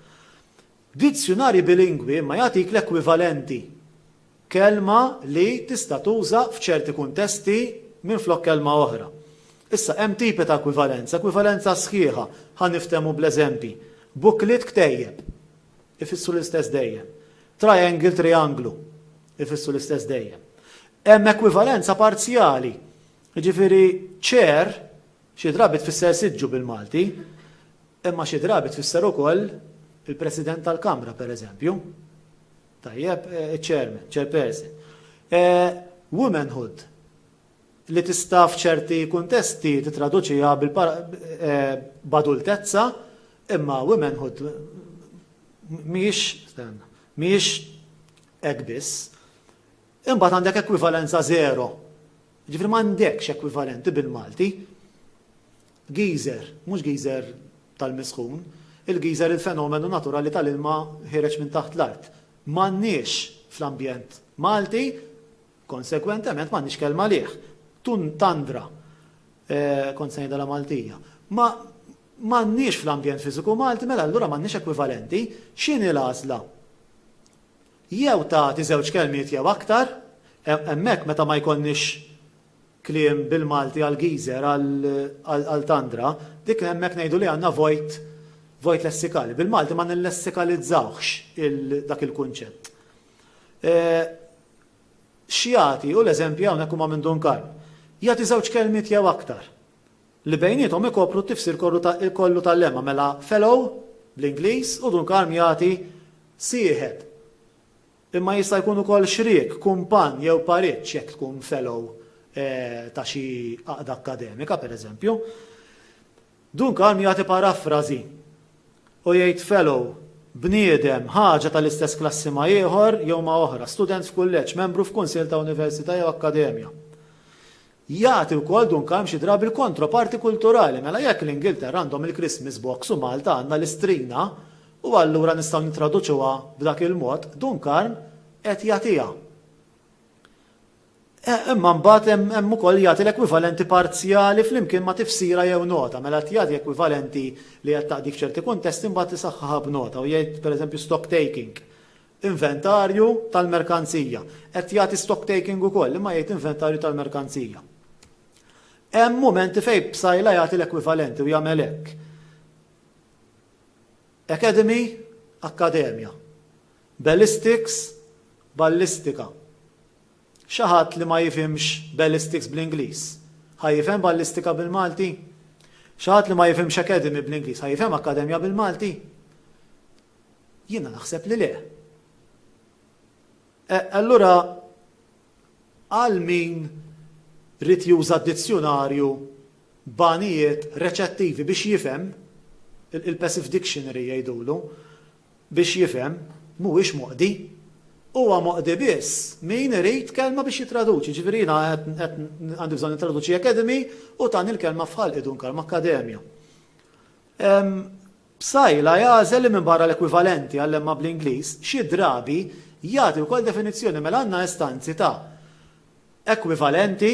Dizzjonarji bilingwi ma jagħtik l-ekwivalenti, kelma li tista' tuża f'ċerti kuntesti minflok kelma oħra. Issa hemm tipi ta' ekwivalenza sħiħa, ħaniftehmu bl-eżempji. Booklet ktejjeb, ifissu l-istess dejjem. Triangle trianglu, ifissu l-istess dejjem. Hemm ekwivalenza parzjali, ġifieri chair xi drabi tfisser siġġu bil-Malti, imma xi drabi tfisser ukoll il-President tal-Kamra pereżempju. Tajjeb, chairperson. Womanhood li tista' f'ċerti kuntesti titraduċiha b'adultezza, Imma womanhood mhijiex hekk biss. Imbagħad għandek ekwivalenza zero. Ġifri m'għandekx ekwivalenti bil-Malti. Geyser, mhux geyser tal-misħun, il-geyser il-fenomenu naturali tal-ilma ħireġ minn taħt l-art. M'għandniex fl-ambjent Malti, konsekwentement m'għandniex kelma liħ. Tundra, kont se ngħidha Maltija. Ma m'għandniex fl-ambjent fiżiku Malti, mela allura m'għandniex ekwivalenti, x'inhi l-għażla? Jew tagħti żewġ kelmiet jew aktar, hemmhekk meta ma jkollniex kliem bil-Malti għal geyser għal tandra, dik hemmhekk ngħidu li għandna vojt lessikali. Bil-Malti ma nillessikalizzawx dak il-kunċett. X'jagħti u l-eżempju hawnhekk huma minn Dunkarm. Jagħti żewġ kelmiet jew aktar li bejniethom ikopru t-tifsir kollu tal-lemma mela fellow bl-Ingliż u Dunkarm jagħti sieħed. Imma jista' jkun ukoll xriek, kumpan jew paritx jekk tkun fellow ta' xi għaqda akademika pereżempju. Dunkarm jagħti parafrażi u jgħid fellow bniedem ħaġa tal-istess klassi ma' ieħor jew ma' oħra, student f'kulleġġ, membru f'kunsill ta' università jew akkademja. Jagħti wkoll Dunkarm xi drabi l-kontroparti kulturali, mela jekk l-Ingilterra għandhom il-Christmas box u Malta għandna l-istrina u allura nistgħu nitraduċuha b'dak il-mod, Dunkarm qed jagħtiha. Imma mbagħad hemm ukoll jagħti l-ekwivalenti parzjali flimkien ma' tifsira jew nota, mela qed jagħti ekwivalenti li qed taqdik ċerti kuntesti mbagħad isaħħaħa b'nota u jgħid pereżempju stock taking, inventarju tal-merkanzija. Qed jagħti stock taking ukoll, imma jgħid inventarju tal-merkanzija. Hemm mumenti fejn b'sajla jagħti l-ekwivalenti u jagħmel hekk. Academy, akkademja. Ballistics, ballistika. Xi ħadd li ma jifhimx ballistics bl-Ingliż, ħajjifhem ballistika bil-Malti? Xi ħadd li ma jifhimx academy bl-Ingliż, ħajjifhem akkademja bil-Malti? Jiena naħseb li le. Allura għal min rid juża d-dizzjonarju banijiet reċettivi biex jifhem, il-passive dictionary jgħidulu, biex jifhem mhuwiex moqdi, huwa moqdi biss min irid kelma biex jitraduċi. Ġifieri jiena għandi bżonn nitraduċi academy u tani l-kelma f'ħalqi Dunkarm akkademja. B'sajla jagħżel li minn barra l-ekwivalenti għall-lemma bl-Ingliż xi drabi jagħti wkoll definizzjoni mela għandna istanzi ta' ekwivalenti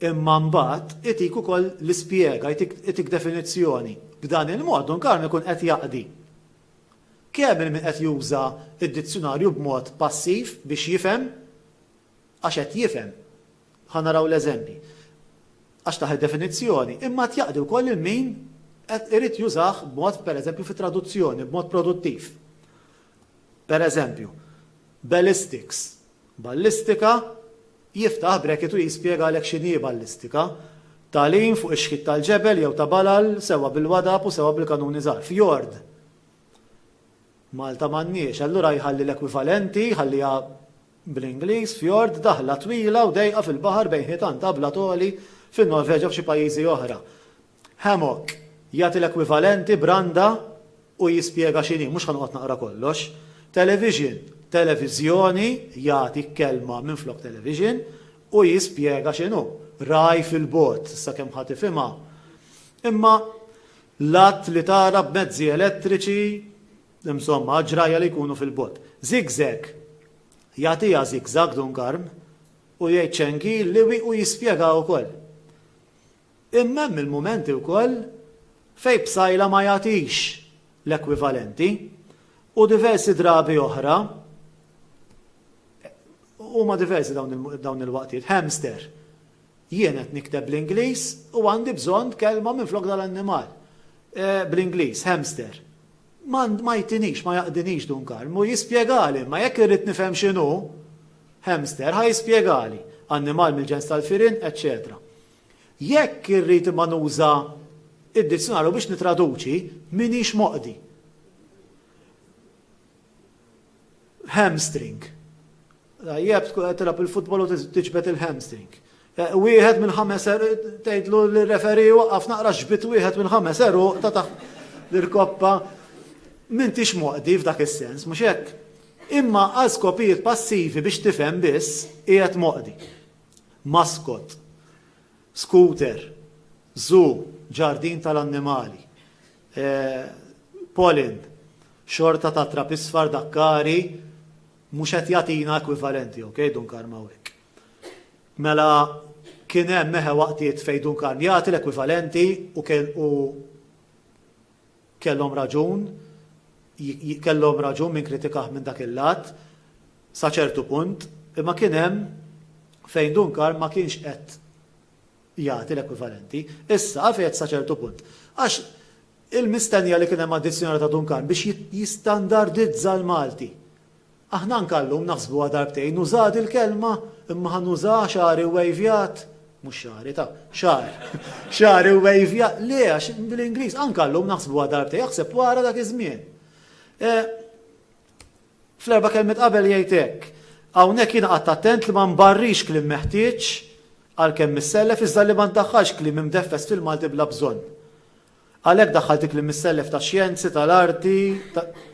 imma mbagħad itik ukoll l-ispjega, itik definizzjoni. B'dan il-mod Dunkarm ikun qed jaqdi. Kemm min qed juża d-dizzjonarju b'mod passiv biex jifhem għax qed jifhem. Ħanaraw l-eżempji. Għax taħ definizzjoni, imma tjaqdi wkoll il-min qed irid jużah b'mod pereżempju fit-traduzzjoni, b'mod produttiv. Pereżempju, ballistics, ballistika, jiftaħ brekitu jispjega għalek x'inhi ballistika, tagħlim fuq ix-xkiet tal-ġebel jew ta' balal sewa bil-wadab u sewa bil-kanuni żgħar. Fjord. Malta m'għandniex, allura jħalli l-ekwivalenti, jħalliha bl-Ingliż fjord daħla twila u dejqa fil-baħar bejn ħitan tabla toli fin-Norveġa f'xi pajjiżi oħra. Hammock jagħti l-ekwivalenti branda u jispjega x'inhi, mhux ħanqod naqra kollox. Televiżjoni jagħti kelma minflok television u jispjega x'inhu. Raj fil-bot, sakemm ħadd ifhimha. Imma l-att li tara b'mezzi elettriċi, insomma, ġraja li jkunu fil-bot. Zigzag jagħtiha zigzag Dunkarm u jgħid ċenki liwi u jispjega wkoll. Imma hemm il-mumenti wkoll fejn b'sajla ma jagħtix l-ekwivalenti u diversi drabi oħra huma diversi dawn il-waqtiet. Hamster. Jien qed nikteb bl-Ingliż u għandi bżonn kelma minflok dal-annimal. Bl-Ingliż, hamster. Ma jtinix, ma jaqdinix Dunkarm, u jispjegali, ma jekk irrid nifhem x'inhu, hamster ħaj jispjegali, annimal mill-ġens tal-firin, etc. Jekk irrid ma nuża id-dizzjonarju biex nitraduċi, minix moqdi. Hamstring. Jeb tilab il-futbol u tiġbed il-hamstring. Wieħed minn ħames tgħidlu l-referi waqaf naqra xbit wieħed minn ħames ta' l-koppa m'intix moqdi f'dak is-sens, mhux hekk. Imma għal skopijiet passivi biex tifhem biss qiegħed moqdi. Maskot, scooter, zoo, ġardin tal-annimali, pollen, xorta ta' trapisfar dakkari, mhux qed jagħtina ekwivalenti, okej, Dunkarm hawnhekk. Mela kien hemm meħe waqtijiet fejn Dunkarm jagħti l-ekwivalenti u kellhom raġun minn kritikah minn dak il-lat sa ċertu punt, imma kien hemm fejn Dunkarm ma kienx qed jagħti l-ekwivalenti. Issa għafiet sa ċertu punt. Għax il-mistennija li kien hemm addizzjonali ta' Dunkarm biex jistandardizza l-Malti. Aħna nkallhom naħsbu darbtejn nużad il-kelma imma ħanuża xari wejvjat. Mhux xari ta' xari wejvjat. Le għax bil-Ingliż nkallhom naħsbu darbtejn jaħseb wara dak iż-żmien. Fl-erba' kelmiet qabel jgħid hekk. Hawnhekk jien qatt attent li ma nbarrix kliem meħtieġ għalkemm missellef iżda li ma ndaħħalx kliem imdeffes fil-Malti bla bżonn. Għalhekk daħħalt kliem missellef ta' xjenzi, tal-arti,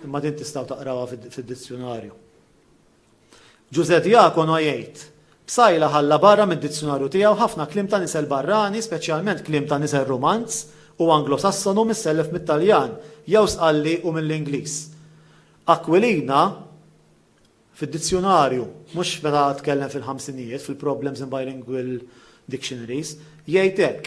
imma din tistgħu taqrawha fid-dizzjonarju. Giuseppe Diacono jgħid, b'sajla ħalla barra mid-dizzjonarju tiegħu ħafna kliem ta' nisel barrani, speċjalment kliem ta' nisel romanz u anglosassonu missellef mit-Taljan, jew sqalli u mill-Ingliż. Aquilina fid-dizzjonarju, mhux meta tkellem fil-ħamsinijiet, fil-Problems in Bilingual Dictionaries, jgħid hekk,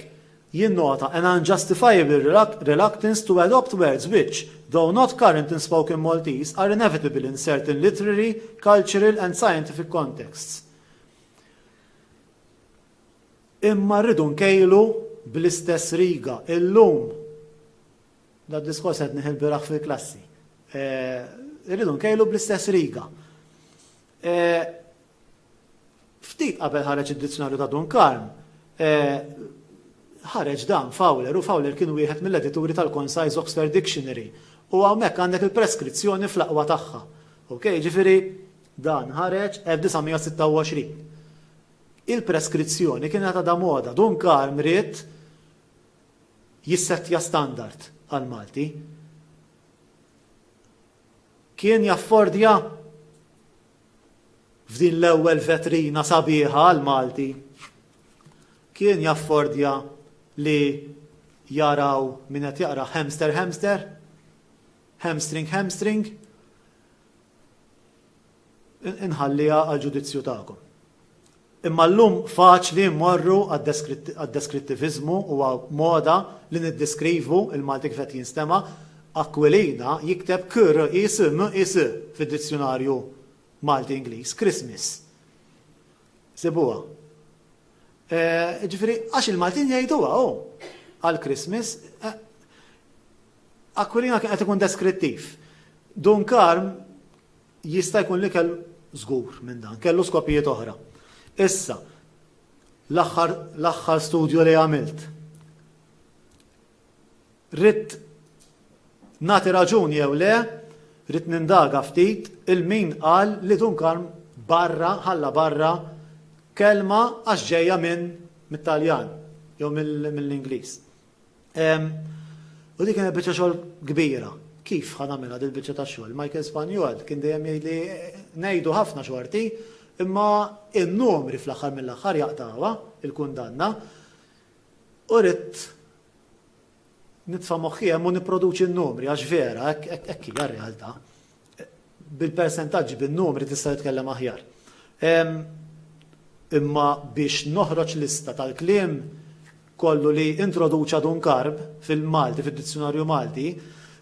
jinnota an unjustifiable reluctance to adopt words which, though not current in spoken Maltese, are inevitable in certain literary, cultural and scientific contexts. Imma rridu nkejlu bl-istess riga. Illum, da diskors qed nieħel biraħ fil-klassi. Rridu nkejlu bl-istess riga. Ftit qabel ħareġ id-dizzjonarju ta' Dunkarm, ħareġ dan Fowler, u Fowler kien wieħed mill-edituri tal-Concise Oxford Dictionary. U hawnhekk għandek il-preskrizzjoni fl-aqwa tagħha. Okej, ġifieri dan ħareġ 1926. Il-preskrizzjoni kienet għadha moda. Dunkarm ried jissettja standard għal Malti. Kien jaffordja f'din l-ewwel vetrina sabiħa għal Malti. Kien jaffordja li jaraw min qed jaqra hamster, hamstring, inħallija għal ġudizzju tagħkom. Imma llum faċli mmorru għad-deskrittivizmu u moda li niddeskrivu il-Malti kif qed jinstema' Aquilina jikteb fid-dizzjonarju Malti-Ingliż, Christmas. Sibuha. Ġifieri għax il-Maltin jgħiduha għal Christmas, Aquilina kien qed ikun deskrittiv. Dunkarm jista' jkun li kell żgur minn dan, kellu skopijiet oħra. Issa, l-aħħar studju li għamilt. Rid nagħti raġuni jew le, rid nindaga ftit il-min qal li Dunkarm ħalla barra kelma għax ġejja mit-Taljan jew mill-Ingliż. U dik kienet biċċa xogħol kbira. Kif ħanamilha din biċċa ta' xogħol? Michael Spanjol kien dejjem jgħidli ngħidu ħafna xorti, imma in-numri fl-aħħar mill-aħħar jaqtawha il-kundanna u rrid nitfa' moħħi hemm u nipproduċi n-numri għax vera hekk hija r-realtà. Bil-persentaġġi bin-numri tista' titkellem aħjar. Imma biex noħroġ lista tal-kliem kollu li introduċa Dunkarm fil-Malti, fid-dizzjonarju Malti,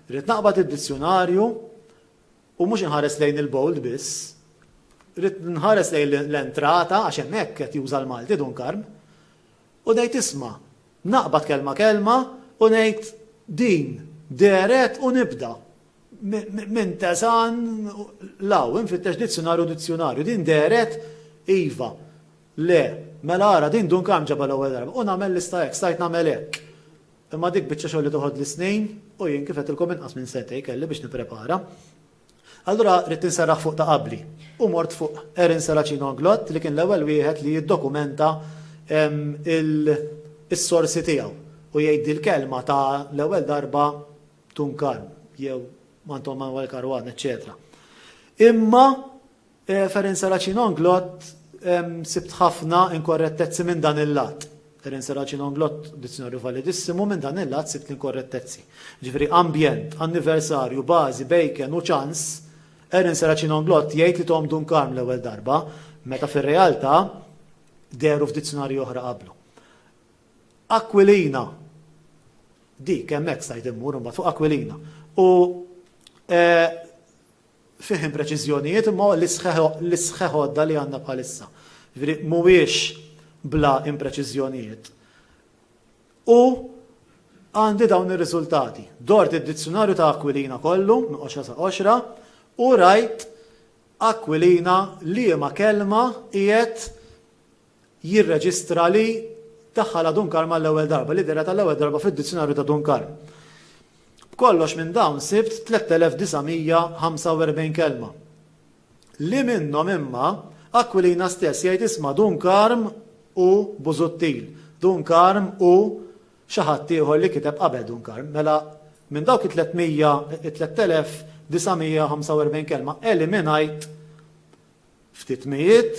rrid naqbad id-dizzjonarju u mhux inħares lejn il-bold biss, rrid nħares lejn l-entrata għax hemmhekk qed juża l-Malti Dunkarm u ngħid isma' naqbad kelma u ngħid din deret u nibda minn teżan law infittex dizzjonarju din deret iva. Le, mela ara din Dunkarm ġabha l-ewwel darba u nagħmel lista hekk, stajt nagħmel hekk. Imma dik biċċa xogħol li toħod l-snin u jien kif qedtilkom inqas minn setej kelli biex nipprepara. Allura rrid inserraħ fuq ta' qabli u mort fuq Erin Saracino Glott li kien l-ewwel wieħed li jiddokumenta is-sorsi tiegħu u jgħid il-kelma ta' l-ewwel darba Dunkarm, jew Anton Manuel Karwan, etc. Imma Ferenc Saracin Onglot sibt ħafna inkorrettezzi minn dan il-lat. Ferenc Saracin Onglot dizzjonarju validissimu minn dan il-lat sibt l-inkorrettezzi. Ġifieri ambjent, anniversarju, bażi, bejken u ċans, Ferenc Saracin Onglot jgħid li Tom Dunkarm l-ewwel darba, meta fir-realtà deru f'dizzjonarju oħra qablu. Aquilina, dik hemmhekk stajt immur imbagħad fuq Aquilina. U fih impreċiżjonijiet imma l-isħeħodda li għandna bħalissa. Mhuwiex bla impreċiżjonijiet. U għandi dawn ir-riżultati. Dort id-dizzjonarju ta' Aquilina kollu, minn 10 sa 10, u rajt Aquilina li ma kelma qiegħed jirreġistra li daħħala Dunkarm għall-ewwel darba, li dera tal-ewwel darba fid-dizzjonarju ta' Dunkarm. B'kollox minn dawn sibt 3945 kelma. Li minnhom imma Aquilina stess jgħid isma' Dunkarm u Busuttil, Dunkarm u xi ħadd ieħor li kiteb qabel Dunkarm. Mela minn dawk 3945 kelma eliminajt ftit mijiet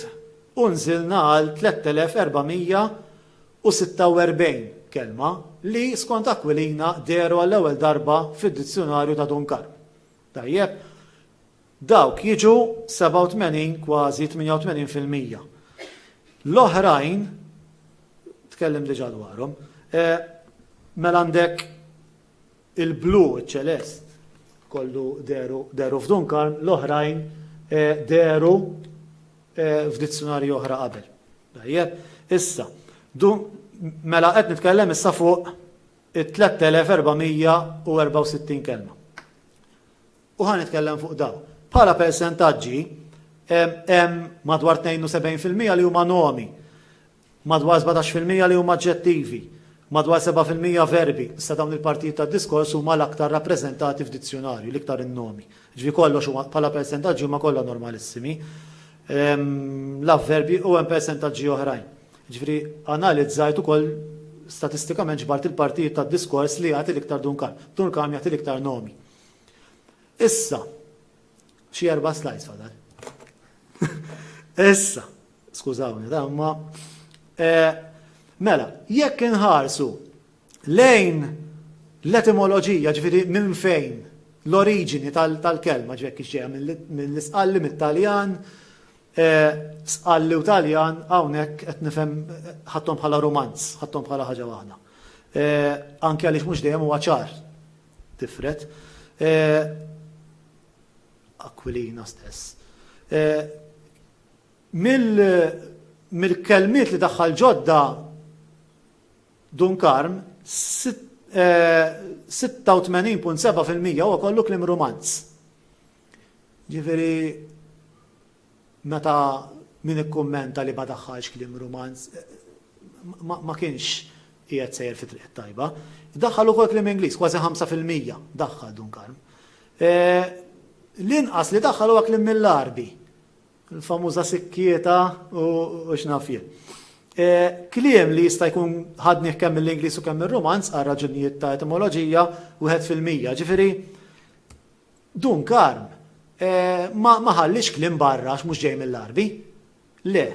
u nżilna għal 3446 kelma li skont Aquilina deru għall-ewwel darba fid-dizzjonarju ta' Dunkarm. Tajjeb, dawk jiġu 87 kważi 88%. L-oħrajn, tkellem diġà dwarhom, mela għandek il-blu, iċ-ċelest, kollu deru f'Dunkarm, l-oħrajn deru f'dizzjonarju oħra qabel. Tajjeb, issa, mela qed nitkellem issa fuq 3464 kelma. U ħan nitkellem fuq daw. Bħala persentaġġi hemm madwar 72% li huma nomi, madwar 17% li huma aġġettivi, madwar 7% verbi. Issa dawn il-partijiet tad-diskors huma l-aktar rappreżentati f'dizzjonarju, l-iktar in-nomi. Ġifieri kollox bħala persentaġġi huma kollha normalissimi. L-avverbi u hemm persentaġġi oħrajn. Ġifieri analizzajt ukoll statistikament ġbart il-partijiet tad-diskors li jagħti l-iktar Dunkarm. Dunkarm jagħti l-iktar nomi. Issa, xi 4 slides fadal. Issa, skużawni, ma mela, jekk inħarsu lejn l-etimoloġija, ġifieri minn fejn l-oriġini tal-kelma ġifieri ġejja mill-isqalli mit-Taljan, sqalli u Taljan hawnhekk qed nifhem ħadthom bħala romanz, ħadthom bħala ħaġa waħda. Anke għaliex mhux dejjem huwa ċar tifret. Aquilina stess. Mill-kelmiet li daħħal ġodda Dunkarm 86.7% huwa kollu kliem romanz. Ġifieri meta min ikkummenta li ma daħħalx kliem romanz ma kienx qiegħed sejjer fi triq tajba. Daħħal ukoll kliem Ingliż, kważi 5% daħħal Dunkarm. L-inqas li daħħal huwa kliem mill-Arbi, il-famuża sikkieta u x'naf jien. Kliem li jista' jkun ħadnih kemm mill-Ingliż u kemm mir-Romanz għal raġunijiet ta' etimoloġija 1%. Ġifieri Dunkarm ma ħallix kliem barra għax mhux ġej mill-Arbi. Le.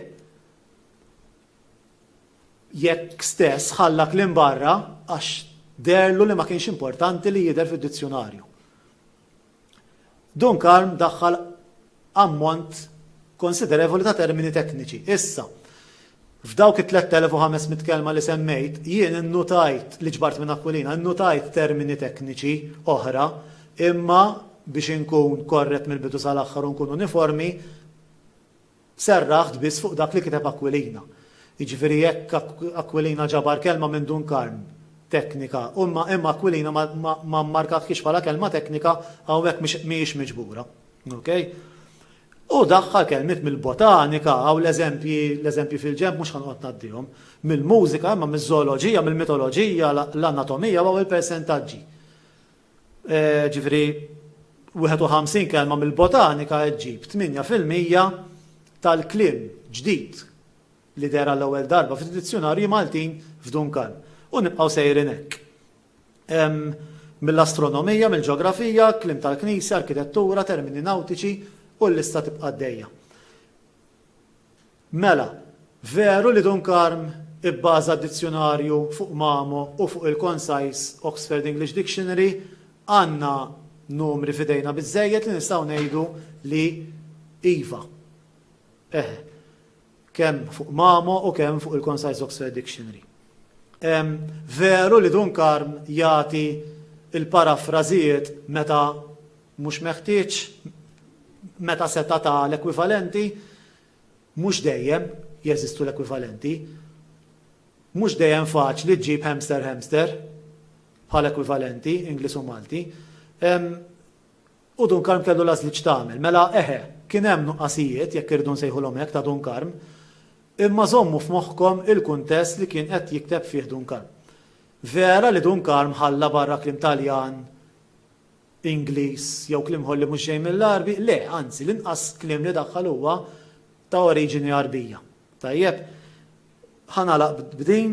Jekk stess ħalla kliem barra għax derlu li ma kienx importanti li jidher fid-dizzjonarju. Dunkarm daħħal ammont konsiderevoli ta' termini tekniċi. Issa, f'dawk it-3500 kelma li semmejt, jien innutajt li ġbart minn Aquilina, innutajt termini tekniċi oħra, imma biex inkun korrett mill-bidu sal-aħħar u nkun uniformi, serraħt biss fuq dak li kiteb Aquilina. Jiġifieri jekk Aquilina ġabar kelma minn Dunkarm teknika, imma Aquilina ma markatx bħala kelma teknika hawnhekk mhijiex miġbura. Okay? U daħħal kelmiet mill-botanika għaw l-eżempji fil-ġemp mhux ħanqod ngħaddihom, mill-mużika, imma miż-zooloġija, mill-mitoloġija, l-anatomija u il-persentaġġi. Ġifieri 51 kelma mill-botanika ġġib 8% tal-kliem ġdid li dera l-ewwel darba fid-dizzjonarji Maltin f'Dunkarm. U nibqgħu sejrin hekk. mill-astronomija, mill-ġeografija, klim tal-Knisja, arkitettura, termini nautiċi u l-lista tibqa' għaddejja. Mela, veru li Dunkarm ibbaża d-dizzjonarju fuq Mamo u fuq il-Concise Oxford English Dictionary għandna numri fidejna biżżejjed li nistgħu ngħidu li iva. Kemm fuq Mamo u kemm fuq il-Concise Oxford Dictionary. Veru li Dunkarm jagħti il-parafrażijiet meta mhux meħtieġ, meta seta ta' l-ekwivalenti, mhux dejjem jeżistu l-ekwivalenti, mhux dejjem faċli ġġib hamster bħala ekwivalenti Ingliż u Malti. U Dunkarm kellu l-għażliġ tagħmel. Mela kien hemm nuqqasijiet jekk irdu nsejħulhom hekk ta' Dunkarm, imma żommu f'moħħkom il-kuntest li kien qed jikteb fih Dunkarm. Vera li Dunkarm ħalla barra klim Taljan, Ingliż jew kliem ħolli mhux ġej mill-Arbi, le, anzi l-inqas kliem li daħħal huwa ta' oriġini Arbija. Tajjeb, ħanalaq b'din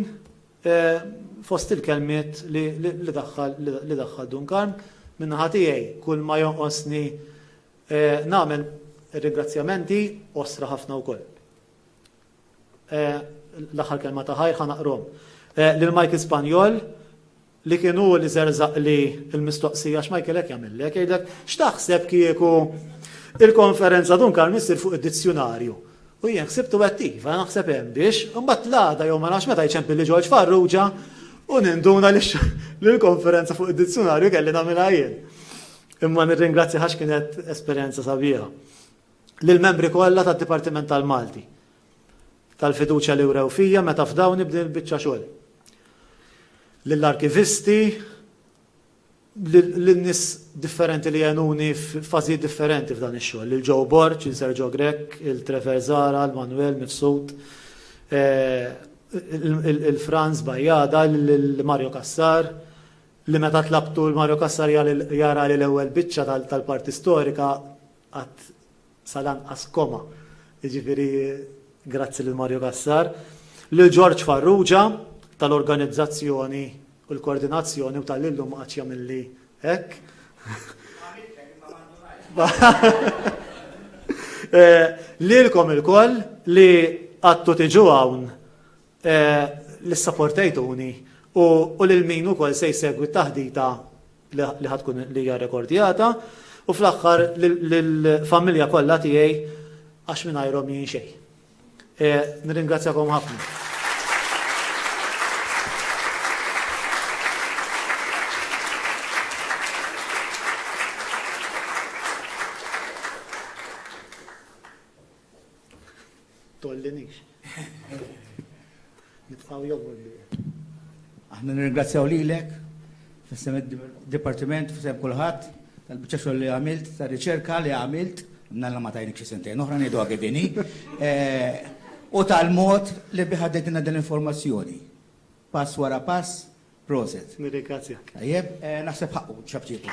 fost il-kelmiet li daħħal Dunkarm minnaħa tiegħi kull ma jonqosni nagħmel ringrazzjamenti osra ħafna wkoll. L-aħħar kelma ta' ħajr ħanaqrom. Lil Michael Spanjol li kienu li żerżaq li l-mistoqsija x'Michael hekk jagħmellek jgħidlek x'taħseb kieku il-konferenza Dunkarm issir fuq id-dizzjonarju. U jien ħsibtu attiva, naħseb hemm biex, imbagħad l-għada jew ma nafx meta jċempilli George Farrugia u ninduna li l-konferenza fuq id-dizzjonarju kelli nagħmilha jien. Imma nirringrazzja ħax kienet esperjenza sabiħa. Lill-membri kollha tad-Dipartiment tal-Malti tal-fiduċja li wrew fija meta f'dawn nibda l-biċċa xogħol. Lill-arkivisti, lin-nies differenti li jenuni f'fażijiet differenti f'dan ix-xogħol. Lil Joe Borch, il Sergio Grek, il-Trever Zara, il-Manuel Mifsud, il-Franz Bajjada, il-Mario Kassar, li meta tlabtu l-Mario Kassar jara li l-ewwel biċċa tal-Parti Storika għad salanqas koma. Jiġifieri grazzi lil Mario Kassar. Lil George Farrugia tal-organizzazzjoni u l-koordinazzjoni u tal-illum qatt jagħmilli hekk. Lilkom ilkoll li għattu tiġu hawn li sapportejtuni u lil min ukoll se jsegwi t-taħdita li ħadkun li hija rekordjata u fl-aħħar lill-familja kollha tiegħi għax mingħajrhom jien xejn. Nirringrazzjakom ħafna. Tollinix. Nitqaw jogħol li. Aħna nirringrazzjaw lilek fissem id-dipartiment fissem kulħadd tal-biċċa xogħol li għamilt, tar-riċerka li għamilt, nalla ma tajnik xi sentejn oħra ngħidu għagħedini, u tal-mod li biħaddejtina din l-informazzjoni. Pass wara pass, proset. Nirringrazzjak. Tajjeb, naħseb ħaqqu ċabċieku,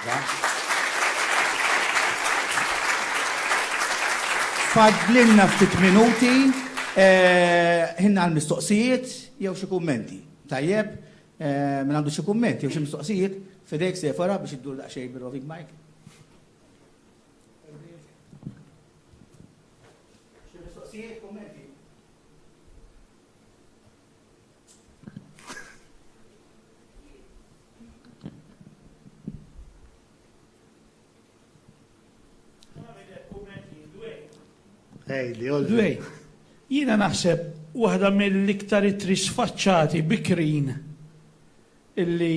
Fadlinna ftit minuti, ħinna għal-mistoqsijiet jew xi kummenti. Tajjeb, minn għandu xi kummenti jew xi mistoqsijiet, fidejk sefara biex iddur daqsxejn bil-roving mic. Xi mistoqsijiet, kummenti? Dwej, jiena naħseb waħda mill-iktar trisfaċċati bikrin illi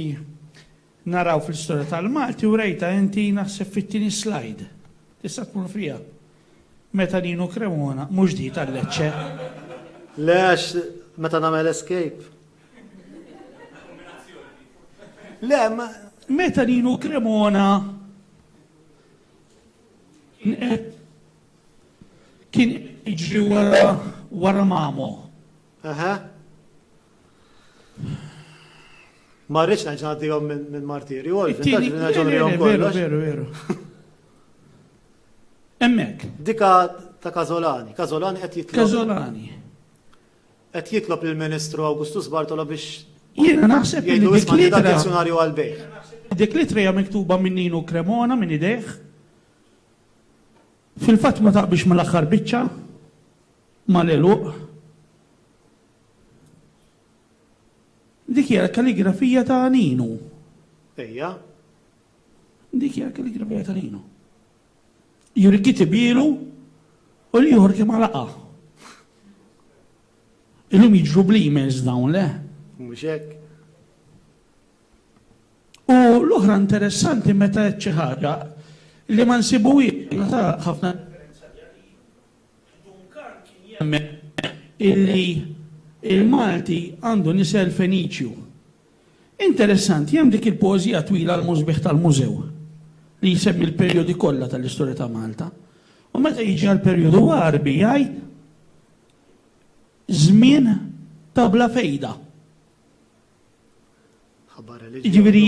naraw fil-istorja tal-Malti u rejta inti naħseb fit-tieni slide. Tista' tkun fija. Meta Nino Cremona mhux di tal-Leċċe. Le għax meta nagħmel escape. Le ma Meta Nino Cremona kien iġri wara Mamo. Ma rridx ngħaddihom minn martiri, kollox. Veru. Hemmhekk. Dika ta' Kazolani. Kazolani qed jitlob. Kazolani. Qed jitlob lill-Ministru Awgustus Bartola biex Jiena naħseb li jgħidu dik isma' litra dizzjonarju għal-bejħ. dik litra hija miktuba minn Nino Cremona minn idejh. Fil-fatt ma taqbix mal-aħħar biċċa mal-eluq. Dik hija l-kalligrafija ta' Nino. Ejja, Dik hija l-kalligrafija ta' Nino. Juri kitib ilu u li juħor kemm għalaqa. Illum jiġru bl-emails dawn, le? mhux hekk. U l-oħra interessanti meta qed xi ħaġa li ma nsibuhiex ta' ħafna jemmen illi il-Malti għandu nisel Feniċju. Interessanti, hemm dik il-poeżija twila l-mużbieħ tal-mużew li jsemmi l-perjodi kollha tal-istorja ta' Malta. U meta jiġi għal-perjodu Għarbi jgħid żmien ta' bla fejda. Ħabbar Jiġifieri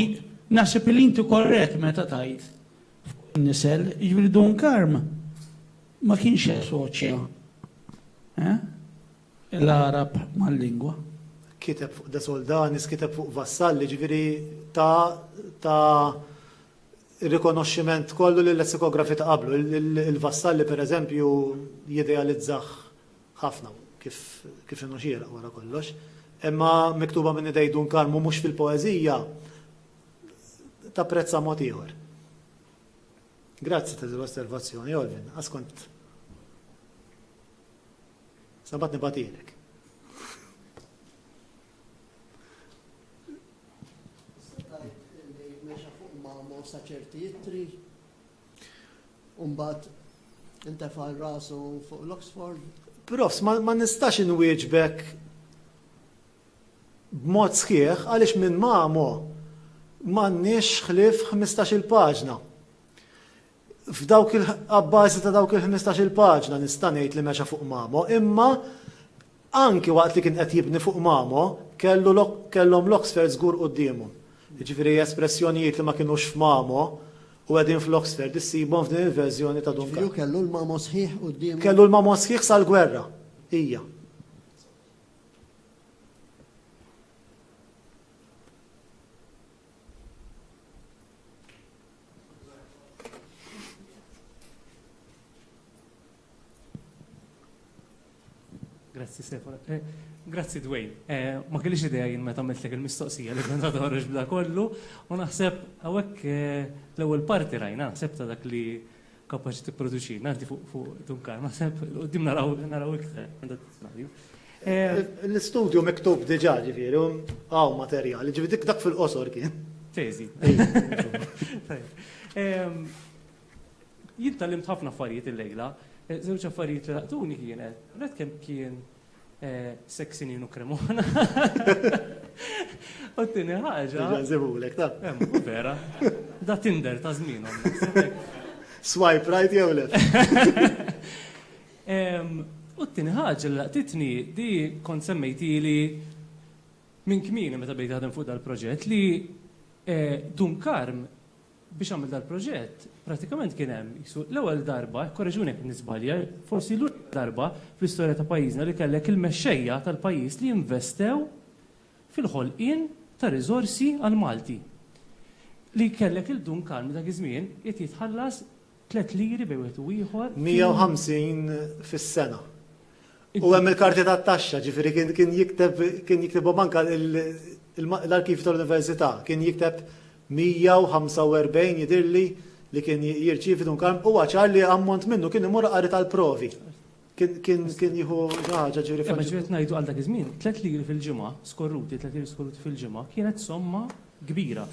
naħseb li inti korrett meta tajt fuq in-nisel, jiġifieri Dunkarm ma kienx assoċja l-Arab mal-lingwa. Kiteb fuq De Soldanis, kiteb fuq vassalli, ġifieri ta' il-rikonoxximent kollu li l-lessikografi ta' qablu. Il-vassalli per eżempju jidealizzaħ ħafna kif inhu xieraq wara kollox. Imma miktuba minn idej Dunkarm u mhux fil-poeżija ta' prezza mod ieħor. Grazzi ta' l-osservazzjoni, Olvin, għaskont. Sabat nibatilek. Sa ċerti jittri, umbat intefa' rasu fuq l-Oxford. Profs, ma nistax inwieġbek b'mod sħiħ għaliex minn Mamo m'għandniex ħlief 15-il paġna. F'dawk il-abbażi ta' dawk il-15-il paġna nista' ngħid li mexa fuq Mamo, imma anki waqt li kien qed jibni fuq Mamo kellhom l-Oxford żgur qudiemhom. Jiġifieri espressjonijiet li ma kinux f'Mamo u qegħdin fl-Oxford issibhom f'din il-verżjoni ta' Dunkarm. Kellu l-Mamo sħiħ quddiem. Kellu l-Mamo sħiħ sal-gwerra. Hija. Grazzi Stefano. Grazzi Dwayne. Ma kellix idea jien meta għamiltlek il-mistoqsija li kont toħroġ bla kollu u naħseb hawnhekk l-ewwel parti rajna naħseb ta' dak li kapaċi tipproduċi nanti fuq Dunkarm. Naħseb qudiem naraw iktar. L-istudju miktub diġà ġifieri hawn materjali, ġifieri dak fil-qosor kien. Teżi. Jien tallimt ħafna affarijiet il-lejla, żewġ affarijiet li laqtuni kienet, red kemm kien sexy Nino Cremona. U t-tieni ħaġa. Ġanżibulek, ta' vera. Da Tinder ta' żmienhom. Swipe right jew left. U t-tieni ħaġa li laqtitni di kont semmejtili minn kmieni meta bejt taħdem fuq dal-proġett li Dunkarm biex għamil dal-proġett pratikament kien hemm l-ewwel darba, korreġuni jekk nisbalja, forsi l-ewwel darba fl-istorja ta' pajjiżna li kellek il-mexxejja tal-pajjiż li investew fil-ħolqien ta' riżorsi għal Malti. Li kellek il-Dunkarm dak iż-żmien qed jitħallas 3 liri bejn wieħed u ieħor. 150 fis-sena. U hemm il-karti tat-taxxa, ġifieri kien jiktebhom anke l-arkiv tal-Università, kien jikteb 145 jidirli li kien jirċievi Dunkarm u ċar li ammont minnu kien imur qari tal-provi. Kien jieħu ħaġa ġifieri. Ma ġiet ngħidu għal dak iż-żmien 3 liri fil-ġimgħa, skorruti 3 liri skorruti fil-ġimgħa, kienet somma kbira.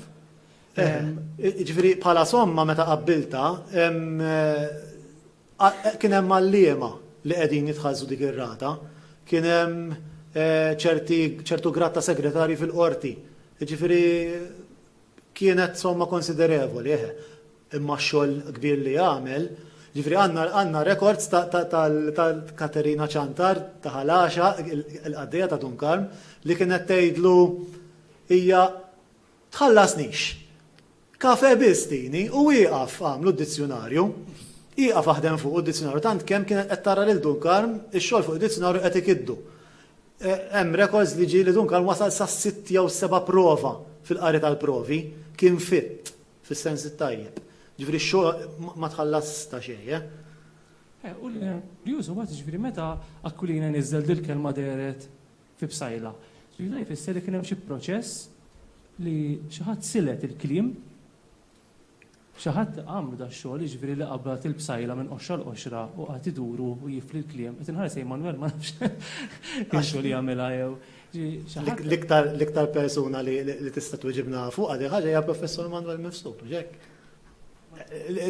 Ġifieri bħala somma meta qabbilta kien hemm malliema li qegħdin jitħallsu dik ir-rata, kien hemm ċertu gratta segretarji fil-qorti. Ġifieri kienet somma konsiderevoli, imma x-xogħol kbir li għamel, ġifieri għandna records tal-Katerina Ċantar ta' ħalaxa, il-qaddejja ta' Dunkarm, li kienet tgħidlu hija tħallasnix. Kafe bistini u wieqaf għamlu d-dizzjonarju, jieqaf aħdem fuq id-dizzjonarju, tant kemm kienet qed tara lil Dunkarm ix-xogħol fuq id-dizzjonarju qed ikiddu. Hemm records li ġieli Dunkarm wasal sa 6 jew 7 prova fil-qari tal-provi kien fit fis-sens it-tajjeb. Ġifieri x-xogħol ma tħallas ta' xejn. U li jużu għat ġifiri meta Aquilina nizzel dil-kelma deret fi bsajla. Ġifiri jfisser li kien hemm xi proċess li xi ħadd silet il-kliem, xi ħadd għamlu da xogħol jiġifieri li qablat il-bsajla minn qoxra l qoxra u qatt iduru u jifli l-kliem. Qed inħares Manuel ma nafx xogħol jagħmilha jew. L-iktar persuna li tista' tweġibna fuq għadi ħaġa hija Professor Manuel Mifsud, ġek.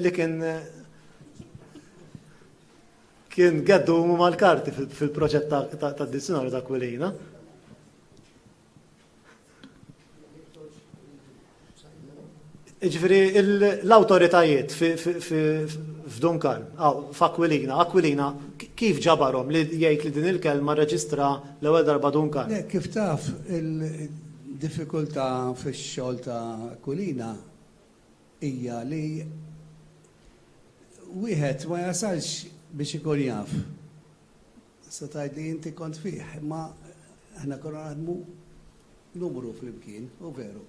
Li kien geddu mal-karti fil-proġett ta' dizzjonarju ta' Aquilina. Ġifiri, l-autoritajiet f'Dunkarn, Aquilina, kif ġabarhom li jgħid li din il-kelma reġistra l-ewwel darba Dunkarn? Kif taf il-diffikultà fix-xogħol ta' Aquilina hija li wieħed ma jasalx biex ikun jaf. Sa tgħid li inti kont fih, imma aħna konna naħdmu numru flimkien, u veru.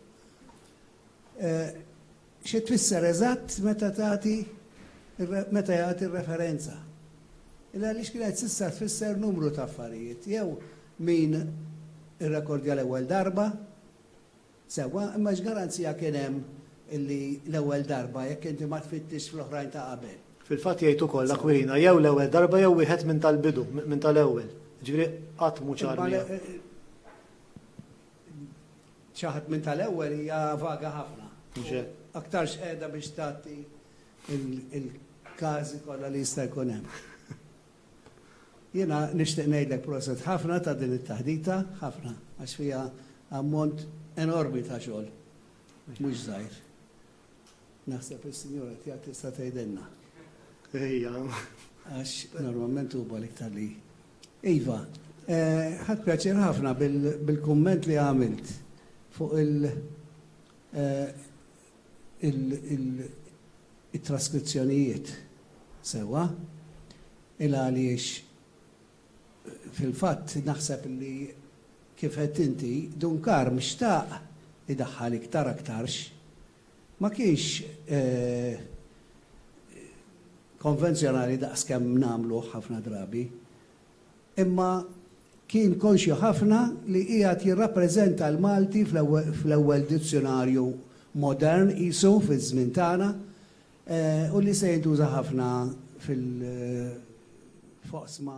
Xi tfisser eżatt meta jagħti r-referenza. Illa għaliex kienet s'issa tfisser numru ta' affarijiet. Jew min irrekordja l-ewwel darba, sewwa, imma x'garanzija kien hemm illi l-ewwel darba jekk inti ma tfittix fl-oħrajn ta' qabel. Fil-fatt jgħid ukoll Aquilina jew l-ewwel darba jew wieħed minn tal-bidu, minn tal-ewwel. Ġifieri qatt mhu ċar ċaħat minn tal-ewwel hija vaga ħafna. Aktarx qiegħda biex tagħti il-każi kollha li jista' jkun hemm. Jiena nixtieq ngħidlek proset ħafna ta' din it-taħdita, ħafna, għax fiha ammont enormi ta' xogħol, mhux żgħir. Naħseb is-Sinjura tiegħek tista' tgħidilna. Għax normalment huwa l-iktar li. Iva, ħadd pjaċir ħafna bil-kumment li għamilt fuq il-traskrizzjonijiet sewa, għaliex fil-fatt naħseb li kif qed inti Dunkarn mixtaq idaħħal iktar aktarx, ma kienx konvenzjonali daqskemm nagħmlu ħafna drabi, imma kien konxju ħafna li qiegħed jirrappreżenta l-Malti fl-ewwel dizzjonarju modern qisu fiż-żmien tagħna u li se jintuża ħafna fil-foqsma